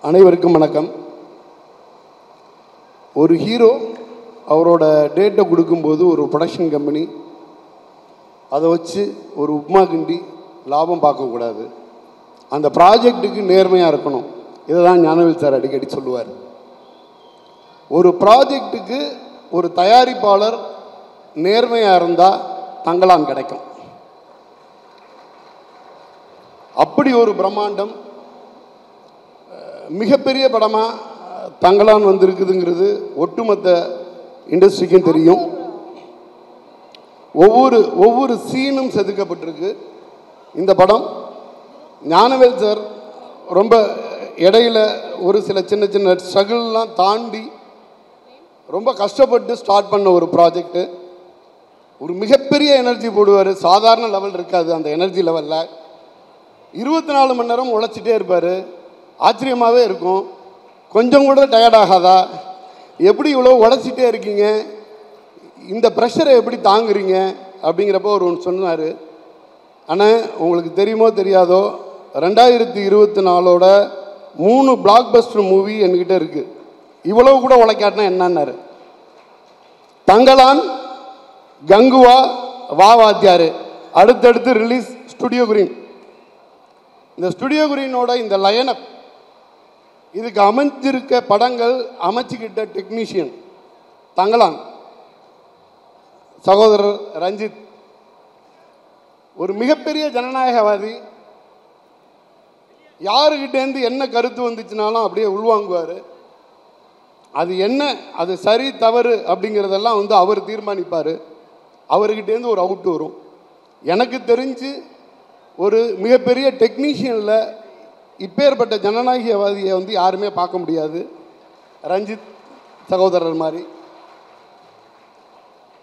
அனைவருக்கும் வணக்கம். ஒரு ஹீரோ அவரோட டேட்டை கொடுக்கும்போது ஒரு ப்ரொடக்ஷன் கம்பெனி அதை வச்சு ஒரு உப்மா கிண்டி லாபம் பார்க்கக்கூடாது, அந்த ப்ராஜெக்டுக்கு நேர்மையாக இருக்கணும். இதை தான் ஞானவேல் சார் அடிக்கடி சொல்லுவார். ஒரு ப்ராஜெக்டுக்கு ஒரு தயாரிப்பாளர் நேர்மையாக இருந்தால் தங்கலான் கிடைக்கும். அப்படி ஒரு பிரம்மாண்டம் மிகப்பெரிய படமாக தங்கலான் வந்திருக்குதுங்கிறது ஒட்டுமொத்த இண்டஸ்ட்ரிக்கும் தெரியும். ஒவ்வொரு சீனும் செதுக்கப்பட்டிருக்கு. இந்த படம் ஞானவேல் சார் ரொம்ப இடையில ஒரு சில சின்ன சின்ன ஸ்ட்ரகிள்லாம் தாண்டி ரொம்ப கஷ்டப்பட்டு ஸ்டார்ட் பண்ண ஒரு ப்ராஜெக்டு. ஒரு மிகப்பெரிய எனர்ஜி போடுவார். சாதாரண லெவல் இருக்காது. அந்த எனர்ஜி லெவலில் 24 மணி நேரம் உழைச்சிட்டே இருப்பார். ஆச்சரியமாகவே இருக்கும். கொஞ்சம் கூட டயர்ட் ஆகாதா? எப்படி இவ்வளோ உழைச்சிட்டே இருக்கீங்க, இந்த ப்ரெஷரை எப்படி தாங்குறீங்க அப்படிங்கிறப்போ ஒரு ஒன்று சொன்னார். ஆனால் உங்களுக்கு தெரியுமோ தெரியாதோ, 2024ஓட 3 பிளாக் பஸ்டர் மூவி என்கிட்ட இருக்குது. இவ்வளவு கூட உழைக்காட்டினா என்னன்னாரு. தங்கலான், கங்குவா, வா வாத்தியார், அடுத்தடுத்து ரிலீஸ் ஸ்டுடியோ கிரீன். இந்த ஸ்டுடியோ கிரீனோட இந்த லைனப், இதுக்கு அமைஞ்சிருக்க படங்கள் அமைச்சுக்கிட்ட டெக்னீஷியன் தங்கலான், சகோதரர் ரஞ்சித். ஒரு மிகப்பெரிய ஜனநாயகவாதி. யாருக்கிட்டேருந்து என்ன கருத்து வந்துச்சுனாலும் அப்படியே உள்வாங்குவார். அது என்ன, அது சரி தவறு அப்படிங்கிறதெல்லாம் அவர் தீர்மானிப்பார். அவர்கிட்டேருந்து ஒரு அவுட் வரும். எனக்கு தெரிஞ்சு ஒரு மிகப்பெரிய டெக்னீஷியனில் இப்பேற்பட்ட ஜனநாயகவாதியை யாருமே பார்க்க முடியாது. ரஞ்சித் சகோதரர் மாதிரி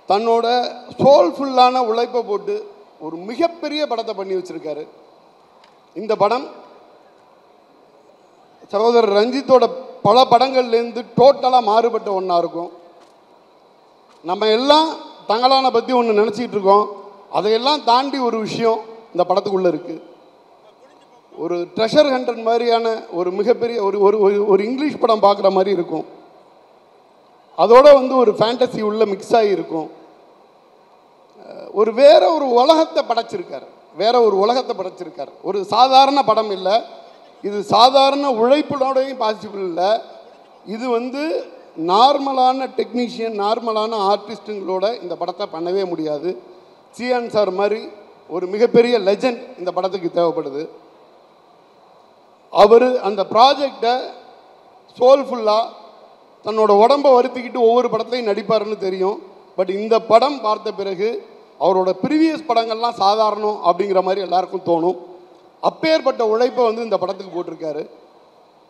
தன்னோட சோல்ஃபுல்லான உழைப்பை போட்டு ஒரு மிகப்பெரிய படத்தை பண்ணி வச்சுருக்காரு. இந்த படம் சகோதரர் ரஞ்சித்தோட பல படங்கள்லேருந்து டோட்டலாக மாறுபட்ட ஒன்றா இருக்கும். நம்ம எல்லாம் தங்கலானை பற்றி ஒன்று நினச்சிக்கிட்டு இருக்கோம். அதையெல்லாம் தாண்டி ஒரு விஷயம் இந்த படத்துக்குள்ளே இருக்குது. ஒரு ட்ரெஷர் ஹண்டர் மாதிரியான ஒரு மிகப்பெரிய ஒரு இங்கிலீஷ் படம் பார்க்குற மாதிரி இருக்கும். அதோட ஒரு ஃபேண்டசி உள்ள மிக்ஸ் ஆகி இருக்கும். வேற ஒரு உலகத்தை படைச்சிருக்கார். ஒரு சாதாரண படம் இல்லை. இது சாதாரண உழைப்புடோடையும் பாசிபிள் இல்லை. இது நார்மலான டெக்னீஷியன், நார்மலான ஆர்டிஸ்ட்டுங்களோட இந்த படத்தை பண்ணவே முடியாது. சியான் சார் மாதிரி ஒரு மிகப்பெரிய லெஜண்ட் இந்த படத்துக்கு தேவைப்படுது. அவர் அந்த ப்ராஜெக்டை சோல்ஃபுல்லாக தன்னோட உடம்பை வருத்திக்கிட்டு ஒவ்வொரு படத்தையும் நடிப்பாருன்னு தெரியும். பட் இந்த படம் பார்த்த பிறகு அவரோட ப்ரீவியஸ் படங்கள்லாம் சாதாரணம் அப்படிங்கிற மாதிரி எல்லாருக்கும் தோணும். அப்பேற்பட்ட உழைப்பை இந்த படத்துக்கு போட்டிருக்காரு.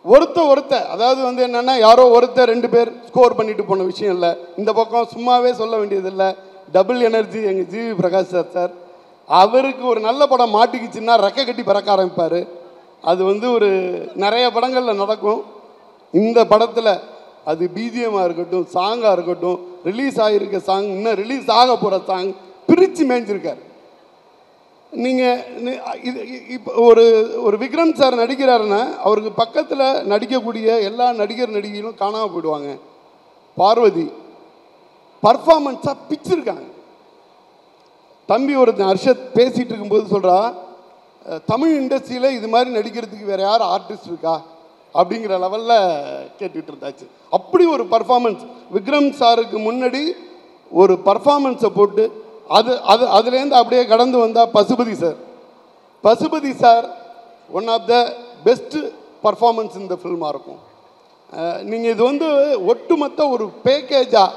ஒருத்த அதாவது என்னென்னா, யாரோ 2 பேர் ஸ்கோர் பண்ணிட்டு போன விஷயம் இல்லை. இந்த பக்கம் சும்மாவே சொல்ல வேண்டியதில்லை. டபுள் எனர்ஜி எங்கள் ஜிவி பிரகாஷ் சார். அவருக்கு ஒரு நல்ல படம் மாட்டிக்கிச்சுன்னா ரெக்கை கட்டி பறக்க ஆரம்பிப்பார். அது ஒரு நிறைய படங்களில் நடக்கும். இந்த படத்தில் அது பிஜிஎம்மாக இருக்கட்டும், சாங்காக இருக்கட்டும், ரிலீஸ் ஆகிருக்க சாங், இன்னும் ரிலீஸ் ஆக போகிற சாங் பிரித்து மேய்ஞ்சிருக்கார். நீங்கள் இப்போ ஒரு விக்ரம் சார் நடிக்கிறாருன்னா அவருக்கு பக்கத்தில் நடிக்கக்கூடிய எல்லா நடிகர்களும் காணாமல் போயிடுவாங்க. பார்வதி பர்ஃபார்மன்ஸாக பிச்சிருக்காங்க. தம்பி ஒருத்தன் அர்ஷத் பேசிகிட்டு இருக்கும்போது சொல்கிறா, தமிழ் இண்டஸ்ட்ரியில் இது மாதிரி நடிக்கிறதுக்கு வேறு யார் ஆர்டிஸ்ட் இருக்கா அப்படிங்கிற லெவலில் கேட்டுட்டு இருந்தாச்சு. அப்படி ஒரு பர்ஃபார்மன்ஸ் விக்ரம் சாருக்கு முன்னாடி ஒரு பர்ஃபார்மன்ஸை போட்டு அதுலேருந்து அப்படியே கடந்து வந்தால் Pasupathi sir one of the best performance இந்த ஃபில்மாக இருக்கும். நீங்கள் இது ஒட்டுமொத்த ஒரு பேக்கேஜாக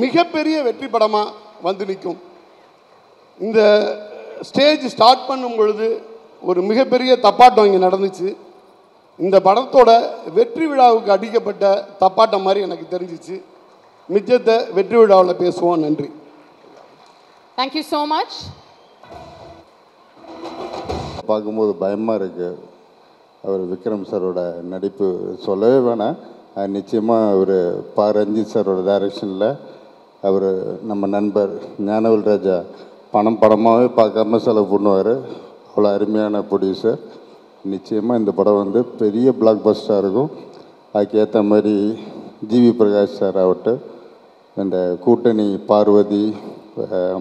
மிகப்பெரிய வெற்றி படமாக நிற்கும். இந்த ஸ்டேஜ் ஸ்டார்ட் பண்ணும் பொழுது ஒரு மிகப்பெரிய தப்பாட்டம் இங்கே நடந்துச்சு. இந்த படத்தோட வெற்றி விழாவுக்கு அடிக்கப்பட்ட தப்பாட்டம் மாதிரி எனக்கு தெரிஞ்சிச்சு. மிச்சத்தை வெற்றி விழாவில் பேசுவோம். நன்றி. Thank you so much. பார்க்கும்போது பயமாக இருக்குது. அவர் விக்ரம் சாரோட நடிப்பு சொல்லவே வேணாம். நிச்சயமாக அவர் ரஞ்சித் சாரோட டைரக்ஷனில் அவர் நம்ம நண்பர் ஞானவேல் ராஜா படமாகவே பார்க்காம செலவு பண்ணுவார். அவ்வளோ அருமையான ப்ரொடியூசர். நிச்சயமாக இந்த படம் வந்து பெரிய பிளாக் பஸ்டாக இருக்கும். அதுக்கேற்ற மாதிரி ஜிவி பிரகாஷ் சார் ஆகட்டும், இந்த கூட்டணி பார்வதி,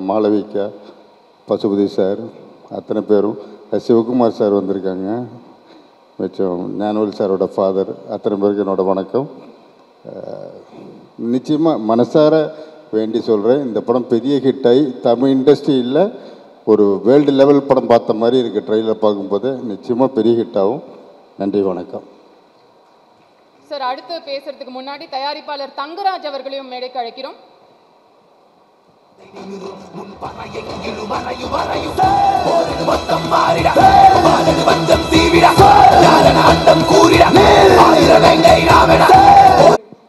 மாளவிகா, பசுபதி சார், அத்தனை பேரும், சிவகுமார் சார் வந்திருக்காங்க, மிச்சம் ஞானவேல் சாரோட ஃபாதர், அத்தனை பேருக்கு என்னோட வணக்கம். நிச்சயமாக மனசார வேண்டி சொல்கிறேன், இந்த படம் பெரிய ஹிட்டாகி தமிழ் இண்டஸ்ட்ரியில் ஒரு வேர்ல்டு லெவல் படம் பார்த்த மாதிரி இருக்குது. ட்ரெயிலர் பார்க்கும்போது நிச்சயமாக பெரிய ஹிட் ஆகும். நன்றி, வணக்கம். சார், அடுத்து பேசுறதுக்கு முன்னாடி தயாரிப்பாளர் தங்கராஜ் அவர்களையும் மேடைக்கு அழைக்கிறோம்.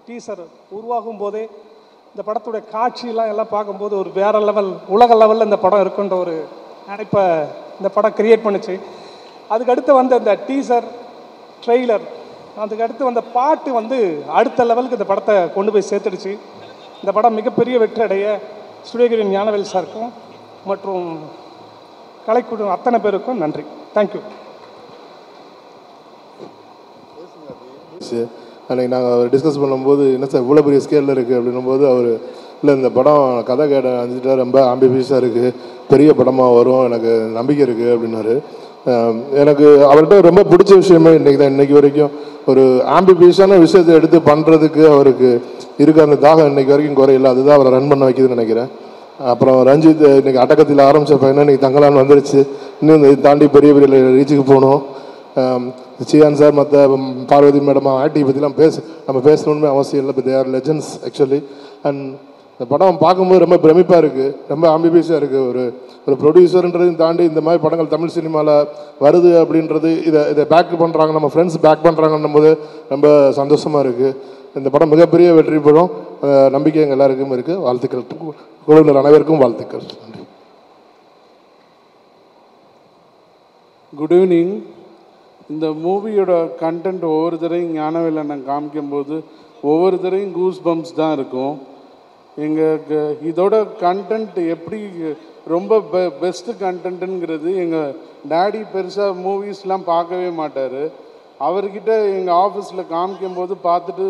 டீசர் உருவாகும் போதே இந்த படத்துடைய காட்சியெல்லாம் எல்லாம் பார்க்கும்போது ஒரு வேற லெவல், உலக லெவலில் இந்த படம் இருக்குன்ற ஒரு நினைப்பை இந்த படம் கிரியேட் பண்ணுச்சு. அதுக்கடுத்து வந்த இந்த டீசர், ட்ரெய்லர், அதுக்கடுத்து வந்த பாட்டு வந்து அடுத்த லெவலுக்கு இந்த படத்தை கொண்டு போய் சேர்த்துடுச்சு. இந்த படம் மிகப்பெரிய வெற்றி அடைய ஸ்டுடியோகிரியின் ஞானவேல் சாருக்கும் மற்றும் கலைக்குழு அத்தனை பேருக்கும் நன்றி. தேங்க்யூ. அன்றைக்கி நாங்கள் டிஸ்கஸ் பண்ணும்போது என்ன சார் இவ்வளோ பெரிய ஸ்கேலில் இருக்குது அப்படின்னும்போது அவர் இல்லை இந்த படம் கதை கேட்ட அஞ்சுட்டா ரொம்ப ஆம்பிபியஸாக இருக்குது, பெரிய படமாக வரும், எனக்கு நம்பிக்கை இருக்குது அப்படின்னாரு. எனக்கு அவர்கிட்ட ரொம்ப பிடிச்ச விஷயமே இன்றைக்கி வரைக்கும் ஒரு ஆம்பிபியஸான விஷயத்தை எடுத்து பண்ணுறதுக்கு அவருக்கு இருக்க அந்த தாகம் இன்றைக்கி வரைக்கும் குறையில்லை. அதுதான் அவரை ரன் பண்ண வைக்குதுன்னு நினைக்கிறேன். அப்புறம் ரஞ்சித் இன்றைக்கி அடக்கத்தில் ஆரம்பித்த பையனா இன்றைக்கி தங்கலான்னு வந்துருச்சு. இன்னும் இதை தாண்டி பெரிய பெரிய ரீச்சுக்கு போகணும். சியான் சார், மற்ற பார்வதி மேடம், ஆக்டிங் பற்றிலாம் நம்ம பேசணுன்னு அவசியம் இல்லை. They are legends actually. And இந்த படம் பார்க்கும்போது ரொம்ப பிரமிப்பாக இருக்குது, ரொம்ப ஆம்பிபியஸாக இருக்குது. ஒரு ப்ரொடியூசர்ன்றதையும் தாண்டி இந்த மாதிரி படங்கள் தமிழ் சினிமாவில் வருது அப்படின்றது, இதை பேக் பண்ணுறாங்க, நம்ம ஃப்ரெண்ட்ஸ் பேக் பண்ணுறாங்கன்னும் போது ரொம்ப சந்தோஷமாக இருக்குது. இந்த படம் மிகப்பெரிய வெற்றி படம், நம்பிக்கை எங்கள் எல்லாருக்கும் இருக்குது. வாழ்த்துக்கள், குழுவினர் அனைவருக்கும் வாழ்த்துக்கள். நன்றி. Good evening. இந்த மூவியோட கண்டென்ட் ஒவ்வொரு தரையும் ஞானவேல் அண்ணன் காமிக்கும்போது ஒவ்வொரு தரையும் கூஸ் பம்ப்ஸ் தான் இருக்கும். எங்கள் இதோட கண்டென்ட் எப்படி ரொம்ப பெஸ்ட்டு கண்டென்ட்டுங்கிறது, எங்கள் டேடி பெருசாக மூவிஸ்லாம் பார்க்கவே மாட்டார். அவர்கிட்ட எங்கள் ஆஃபீஸில் காமிக்கும்போது பார்த்துட்டு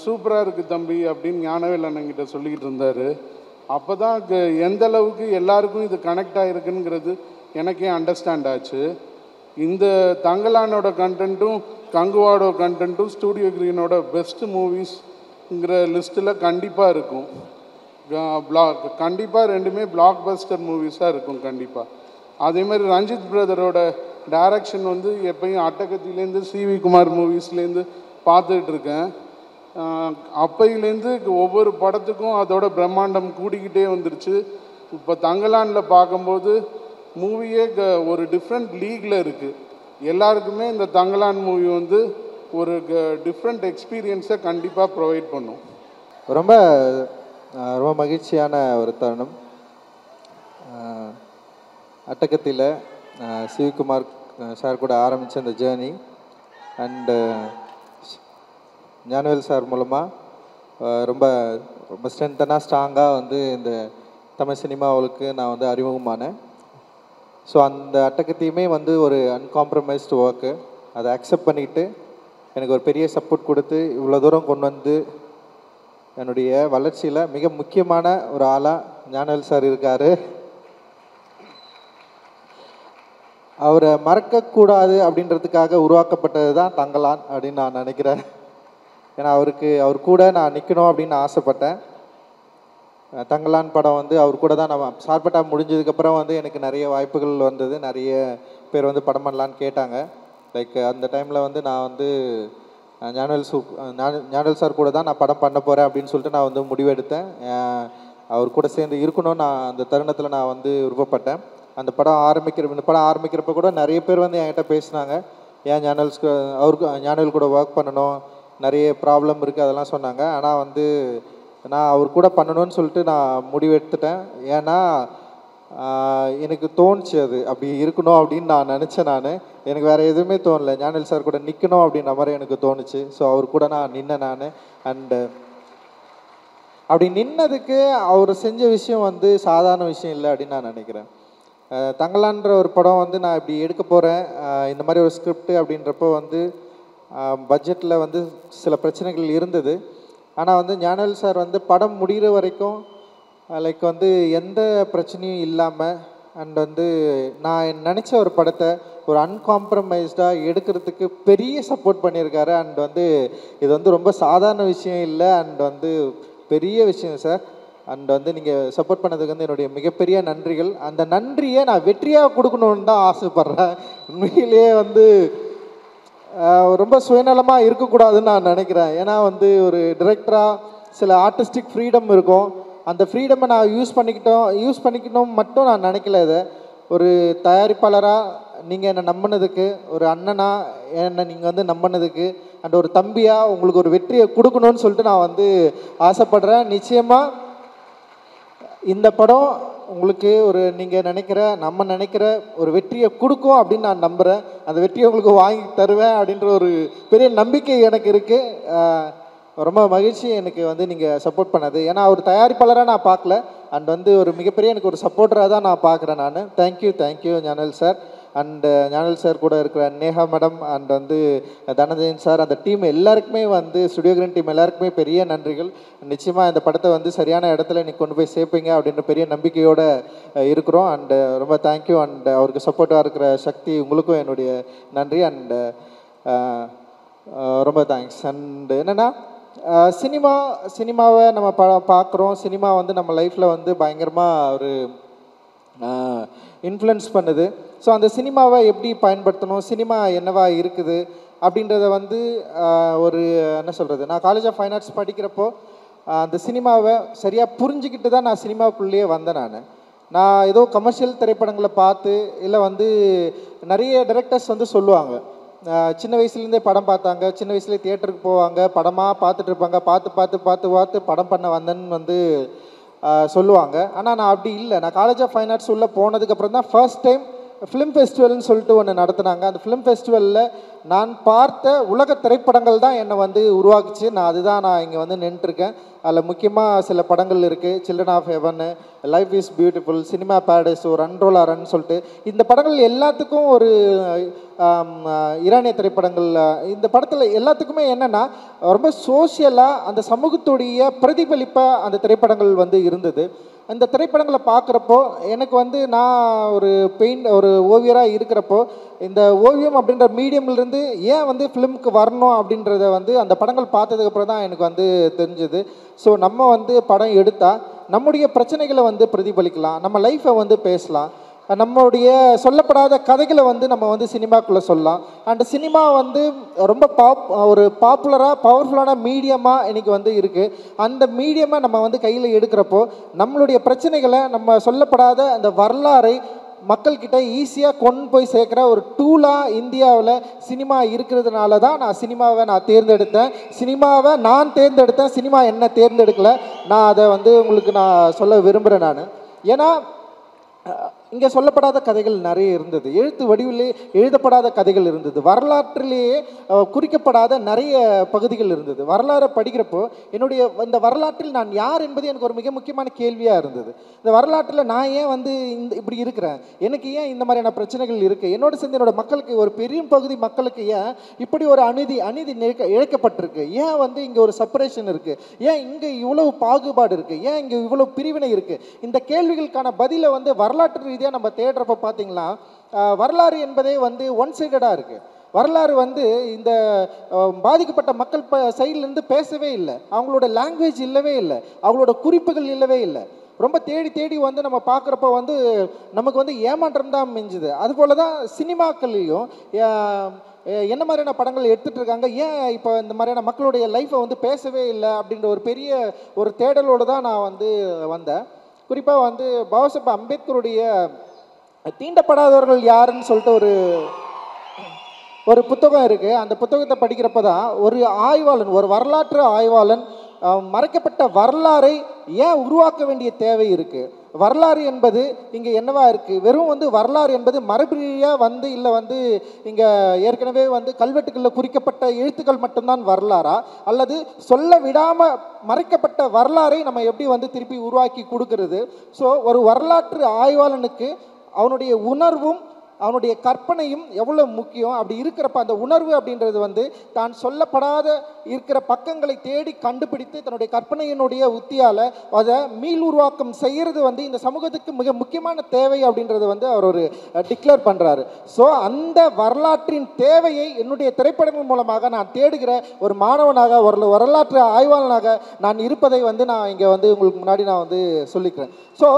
சூப்பராக இருக்குது தம்பி அப்படின்னு ஞானவேல் அண்ணங்கிட்ட சொல்லிக்கிட்டு இருந்தார். அப்போ தான் எந்த அளவுக்கு எல்லாருக்கும் இது கனெக்ட் ஆகிருக்குங்கிறது எனக்கே அண்டர்ஸ்டாண்ட் ஆச்சு. இந்த தங்கலானோட கண்டென்ட்டும் கங்குவாடோ கண்டென்ட்டும் ஸ்டூடியோ கிரீனோட பெஸ்ட் மூவிஸ்ங்கிற லிஸ்ட்டில் கண்டிப்பாக இருக்கும். கண்டிப்பாக ரெண்டுமே பிளாக் பஸ்டர் மூவிஸாக இருக்கும் கண்டிப்பாக. அதேமாதிரி ரஞ்சித் பிரதரோட டைரக்ஷன் வந்து எப்பயும் அட்டகத்திலேருந்து சிவி குமார் மூவிஸ்லேருந்து பார்த்துட்ருக்கேன். அப்பையிலேருந்து ஒவ்வொரு படத்துக்கும் அதோட பிரம்மாண்டம் கூடிக்கிட்டே வந்துருச்சு. இப்போ தங்கலானில் பார்க்கும்போது மூவியே ஒரு டிஃப்ரெண்ட் லீக்ல இருக்குது. எல்லாருக்குமே இந்த தங்கலான் மூவி வந்து ஒரு டிஃப்ரெண்ட் எக்ஸ்பீரியன்ஸை கண்டிப்பாக ப்ரொவைட் பண்ணும். ரொம்ப ரொம்ப மகிழ்ச்சியான ஒரு தருணம். அட்டகத்தில் சிவகுமார் சார் கூட ஆரம்பித்த இந்த ஜேர்னி அண்டு ஞானவேல் சார் மூலமாக ரொம்ப ரொம்ப ஸ்ட்ராங்காக வந்து இந்த தமிழ் சினிமாவுக்கு நான் வந்து அறிமுகமானேன். ஸோ அந்த அட்டகத்தையுமே வந்து ஒரு அன்காம்ப்ரமைஸ்டு ஒர்க்கு, அதை அக்செப்ட் பண்ணிக்கிட்டு எனக்கு ஒரு பெரிய சப்போர்ட் கொடுத்து இவ்வளோ தூரம் கொண்டு வந்து என்னுடைய வளர்ச்சியில் மிக முக்கியமான ஒரு ஆளாக ஞானவேல் சார் இருக்கார். அவரை மறக்கக்கூடாது அப்படின்றதுக்காக உருவாக்கப்பட்டது தான் தங்கலான் அப்படின்னு நான் நினைக்கிறேன். ஏன்னா அவர் கூட நான் நிற்கணும் அப்படின்னு ஆசைப்பட்டேன். தங்கலான் படம் வந்து அவர் கூட தான் நான் சார்பட்டா முடிஞ்சதுக்கப்புறம் வந்து எனக்கு நிறைய வாய்ப்புகள் வந்தது. நிறைய பேர் வந்து படம் பண்ணலான்னு கேட்டாங்க. லைக் அந்த டைமில் வந்து நான் வந்து ஞானவேல் சார் கூட தான் நான் படம் பண்ண போகிறேன் அப்படின்னு சொல்லிட்டு நான் வந்து முடிவெடுத்தேன். அவர் கூட சேர்ந்து இருக்கணும் நான் அந்த தருணத்தில் நான் வந்து விருப்பப்பட்டேன். இந்த படம் ஆரம்பிக்கிறப்ப கூட நிறைய பேர் வந்து என்கிட்ட பேசினாங்க, ஏன் ஞானவேல் கூட ஒர்க் பண்ணணும், நிறைய ப்ராப்ளம் இருக்குது அதெல்லாம் சொன்னாங்க. ஆனால் வந்து நான் அவர் கூட பண்ணணும்னு சொல்லிட்டு நான் முடிவெடுத்துட்டேன். ஏன்னா எனக்கு தோணுச்சு அது அப்படி இருக்கணும் அப்படின்னு நான் நினச்சேன். எனக்கு வேறு எதுவுமே தோணலை, ஞானவேல் சார் கூட நிற்கணும் அப்படின்ற மாதிரி எனக்கு தோணுச்சு. ஸோ அவர் கூட நான் நின்னேன். அண்டு அப்படி நின்னதுக்கு அவர் செஞ்ச விஷயம் வந்து சாதாரண விஷயம் இல்லை அப்படின்னு நான் நினைக்கிறேன். தங்கலான்ற ஒரு படம் வந்து நான் இப்படி எடுக்க போகிறேன், இந்த மாதிரி ஒரு ஸ்கிரிப்ட் அப்படின்றப்போ வந்து பட்ஜெட்டில் வந்து சில பிரச்சனைகள் இருந்தது. ஆனால் வந்து ஞானவேல் சார் வந்து படம் முடிகிற வரைக்கும் லைக் வந்து எந்த பிரச்சனையும் இல்லாமல் அண்ட் வந்து நான் நினச்ச ஒரு படத்தை ஒரு அன்காம்ப்ரமைஸ்டாக எடுக்கிறதுக்கு பெரிய சப்போர்ட் பண்ணியிருக்காரு. அண்ட் வந்து இது வந்து ரொம்ப சாதாரண விஷயம் இல்லை, அண்ட் வந்து பெரிய விஷயம் சார். அண்ட் வந்து நீங்கள் சப்போர்ட் பண்ணதுக்கு வந்து என்னுடைய மிகப்பெரிய நன்றிகள். அந்த நன்றியை நான் வெற்றியாக கொடுக்கணுன்னு தான் ஆசைப்பட்றேன். உண்மையிலேயே வந்து ரொம்ப சுயநலமாக இருக்கக்கூடாதுன்னு நான் நினைக்கிறேன். ஏன்னா வந்து ஒரு டிரெக்டராக சில ஆர்டிஸ்டிக் ஃப்ரீடம் இருக்கும். அந்த ஃப்ரீடமை நான் யூஸ் பண்ணிக்கணும் மட்டும் நான் நினைக்கல. இதை ஒரு தயாரிப்பாளராக நீங்கள் என்னை நம்பினதுக்கு, ஒரு அண்ணனாக என்னை நீங்கள் வந்து நம்பினதுக்கு, அண்ட் ஒரு தம்பியாக உங்களுக்கு ஒரு வெற்றியை கொடுக்கணும்னு சொல்லிட்டு நான் வந்து ஆசைப்படுறேன். நிச்சயமாக இந்த படம் உங்களுக்கு ஒரு நீங்கள் நம்ம நினைக்கிற ஒரு வெற்றியை கொடுக்கும் அப்படின்னு நான் நம்புகிறேன். அந்த வெற்றியை உங்களுக்கு வாங்கி தருவேன் அப்படின்ற ஒரு பெரிய நம்பிக்கை எனக்கு இருக்குது. ரொம்ப மகிழ்ச்சி எனக்கு வந்து நீங்கள் சப்போர்ட் பண்ணது. ஏன்னா ஒரு தயாரிப்பாளராக நான் பார்க்கல, அண்ட் வந்து ஒரு மிகப்பெரிய எனக்கு ஒரு சப்போர்ட்டராக தான் நான் பார்க்குறேன் நான். Thank you Gnanavel sir. And Gnanavel sir கூட இருக்கிற நேஹா மேடம் அண்ட் வந்து தனஞ்சயன் சார், அந்த டீம் எல்லாருக்குமே வந்து ஸ்டுடியோ கிரீன் டீம் எல்லாருக்குமே பெரிய நன்றிகள். நிச்சயமாக இந்த படத்தை வந்து சரியான இடத்துல நீ கொண்டு போய் சேர்ப்பீங்க அப்படின்ற பெரிய நம்பிக்கையோடு இருக்கிறோம். அண்டு ரொம்ப தேங்க்யூ. அண்ட் அவருக்கு சப்போர்ட்டாக இருக்கிற சக்தி உங்களுக்கும் என்னுடைய நன்றி. அண்டு ரொம்ப தேங்க்ஸ். அண்டு என்னென்னா சினிமாவை நம்ம பார்க்குறோம். சினிமா வந்து நம்ம லைஃப்பில் வந்து பயங்கரமாக ஒரு இன்ஃப்ளூயன்ஸ் பண்ணுது. ஸோ அந்த சினிமாவை எப்படி பயன்படுத்தணும், சினிமா என்னவா இருக்குது அப்படின்றத வந்து ஒரு என்ன சொல்கிறது, நான் காலேஜ் ஆஃப் ஃபைன் ஆர்ட்ஸ் படிக்கிறப்போ அந்த சினிமாவை சரியாக புரிஞ்சுக்கிட்டு தான் நான் சினிமாவுக்குள்ளேயே வந்தேன். நான் ஏதோ கமர்ஷியல் திரைப்படங்களை பார்த்து இல்லை வந்து நிறைய டைரக்டர்ஸ் வந்து சொல்லுவாங்க, சின்ன வயசுலேருந்தே படம் பார்த்தாங்க, சின்ன வயசுலேயே தியேட்டருக்கு போவாங்க, படமாக பார்த்துட்டு இருப்பாங்க, பார்த்து படம் பண்ண வந்தேன்னு வந்து சொல்லுவாங்க. ஆனால் நான் அப்படி இல்லை. நான் காலேஜ் ஆஃப் ஃபைன் ஆர்ட்ஸ் உள்ளே போனதுக்கப்புறம் தான் ஃபர்ஸ்ட் டைம் ஃபிலிம் ஃபெஸ்டிவல்னு சொல்லிட்டு ஒன்று நடத்துனாங்க. அந்த ஃபிலிம் ஃபெஸ்டிவலில் நான் பார்த்த உலக திரைப்படங்கள் தான் என்னை வந்து உருவாக்குச்சு. அதுதான் நான் இங்கே வந்து நின்றுருக்கேன். அதில் முக்கியமாக சில படங்கள் இருக்குது, children of heaven, life is beautiful, cinema paradise, ஒரு ரன்ரோலா ரன் சொல்லிட்டு இந்த படங்கள் எல்லாத்துக்கும் ஒரு ஈரானிய திரைப்படங்கள். இந்த படத்தில் எல்லாத்துக்குமே என்னென்னா ரொம்ப சோஷியலாக அந்த சமூகத்துடைய பிரதிபலிப்பாக அந்த திரைப்படங்கள் வந்து இருந்தது. அந்த திரைப்படங்களை பார்க்குறப்போ எனக்கு வந்து நான் ஒரு ஓவியராக இருக்கிறப்போ இந்த ஓவியம் அப்படின்ற மீடியம்லேருந்து ஏன் வந்து ஃபிலிமுக்கு வரணும் அப்படின்றத வந்து அந்த படங்கள் பார்த்ததுக்கப்புறம் தான் எனக்கு வந்து தெரிஞ்சுது. ஸோ நம்ம வந்து படம் எடுத்தால் நம்முடைய பிரச்சனைகளை வந்து பிரதிபலிக்கலாம், நம்ம லைஃப்பை வந்து பேசலாம், நம்மளுடைய சொல்லப்படாத கதைகளை வந்து நம்ம வந்து சினிமாக்குள்ளே சொல்லலாம். அண்ட் சினிமா வந்து ரொம்ப ஒரு பாப்புலராக பவர்ஃபுல்லான மீடியமாக இன்றைக்கி வந்து இருக்குது. அந்த மீடியமாக நம்ம வந்து கையில் எடுக்கிறப்போ நம்மளுடைய பிரச்சனைகளை, நம்ம சொல்லப்படாத அந்த வரலாறை மக்கள்கிட்ட ஈஸியாக கொண்டு போய் சேர்க்குற ஒரு டூலாக இந்தியாவில் சினிமா இருக்கிறதுனால தான் நான் சினிமாவை தேர்ந்தெடுத்தேன். சினிமா என்ன தேர்ந்தெடுக்கலை. நான் அதை வந்து உங்களுக்கு நான் சொல்ல விரும்புகிறேன் நான். ஏன்னா இங்கே சொல்லப்படாத கதைகள் நிறைய இருந்தது, எழுத்து வடிவிலே எழுதப்படாத கதைகள் இருந்தது, வரலாற்றிலேயே குறிக்கப்படாத நிறைய பகுதிகள் இருந்தது. வரலாறை படிக்கிறப்போ இந்த வரலாற்றில் நான் யார் என்பது எனக்கு ஒரு மிக முக்கியமான கேள்வியாக இருந்தது. இந்த வரலாற்றில் நான் ஏன் வந்து இப்படி இருக்கிறேன், எனக்கு ஏன் இந்த மாதிரியான பிரச்சனைகள் இருக்குது, என்னோட சேர்ந்து என்னோட மக்களுக்கு ஒரு பெரிய பகுதி மக்களுக்கு ஏன் இப்படி ஒரு அநீதி இழைக்கப்பட்டிருக்கு, ஏன் வந்து இங்கே ஒரு செப்பரேஷன் இருக்குது, ஏன் இங்கே இவ்வளவு பாகுபாடு இருக்குது, ஏன் இங்கே இவ்வளவு பிரிவினை இருக்குது, இந்த கேள்விகளுக்கான பதிலை வந்து வரலாற்று ரீதியாக நம்ம தேடுறப்ப பார்த்தீங்கன்னா வரலாறு என்பதே வந்து ஒன் சைடடாக இருக்குது. வரலாறு வந்து இந்த பாதிக்கப்பட்ட மக்கள் சைட்லேருந்து பேசவே இல்லை, அவங்களோட லாங்குவேஜ் இல்லவே இல்லை, அவங்களோட குறிப்புகள் இல்லவே இல்லை. ரொம்ப தேடி வந்து நம்ம பார்க்குறப்ப வந்து நமக்கு வந்து ஏமாற்றம் தான் மிஞ்சுது. அதுபோல் தான் சினிமாக்கள்லேயும் என்ன மாதிரியான படங்கள் எடுத்துகிட்டு இருக்காங்க, ஏன் இப்போ இந்த மாதிரியான மக்களுடைய லைஃப்பை வந்து பேசவே இல்லை அப்படின்ற ஒரு பெரிய ஒரு தேடலோடு தான் நான் வந்து வந்தேன். குறிப்பாக வந்து பாபாசாஹேப் அம்பேத்கருடைய தீண்டப்படாதவர்கள் யாருன்னு சொல்லிட்டு ஒரு புத்தகம் இருக்குது. அந்த புத்தகத்தை படிக்கிறப்ப தான் ஒரு ஆய்வாளன், ஒரு வரலாற்று ஆய்வாளன் மறைக்கப்பட்ட வரலாறை ஏன் உருவாக்க வேண்டிய தேவை இருக்குது, வரலாறு என்பது இங்கே என்னவா இருக்குது, வெறும் வந்து வரலாறு என்பது மரபுரியாக வந்து இல்லை வந்து இங்கே ஏற்கனவே வந்து கல்வெட்டுகளில் குறிக்கப்பட்ட எழுத்துக்கள் மட்டும்தான் வரலாறா, அல்லது சொல்ல விடாமல் மறைக்கப்பட்ட வரலாறை நம்ம எப்படி வந்து திருப்பி உருவாக்கி கொடுக்கறது. ஸோ ஒரு வரலாற்று ஆய்வாளனுக்கு அவனுடைய உணர்வும் அவனுடைய கற்பனையும் எவ்வளோ முக்கியம். அப்படி இருக்கிறப்ப அந்த உணர்வு அப்படின்றது வந்து தான் சொல்லப்படாத இருக்கிற பக்கங்களை தேடி கண்டுபிடித்து தன்னுடைய கற்பனையினுடைய உத்தியால் அதை மீள் உருவாக்கம் செய்கிறது வந்து இந்த சமூகத்துக்கு மிக முக்கியமான தேவை அப்படின்றது வந்து அவர் ஒரு டிக்ளேர் பண்ணுறாரு. ஸோ அந்த வரலாற்றின் தேவையை என்னுடைய திரைப்படங்கள் மூலமாக நான் தேடுகிற ஒரு மாணவனாக, ஒரு வரலாற்று ஆய்வாளனாக நான் இருப்பதை வந்து நான் இங்கே வந்து உங்களுக்கு முன்னாடி நான் வந்து சொல்லிக்கிறேன். ஸோ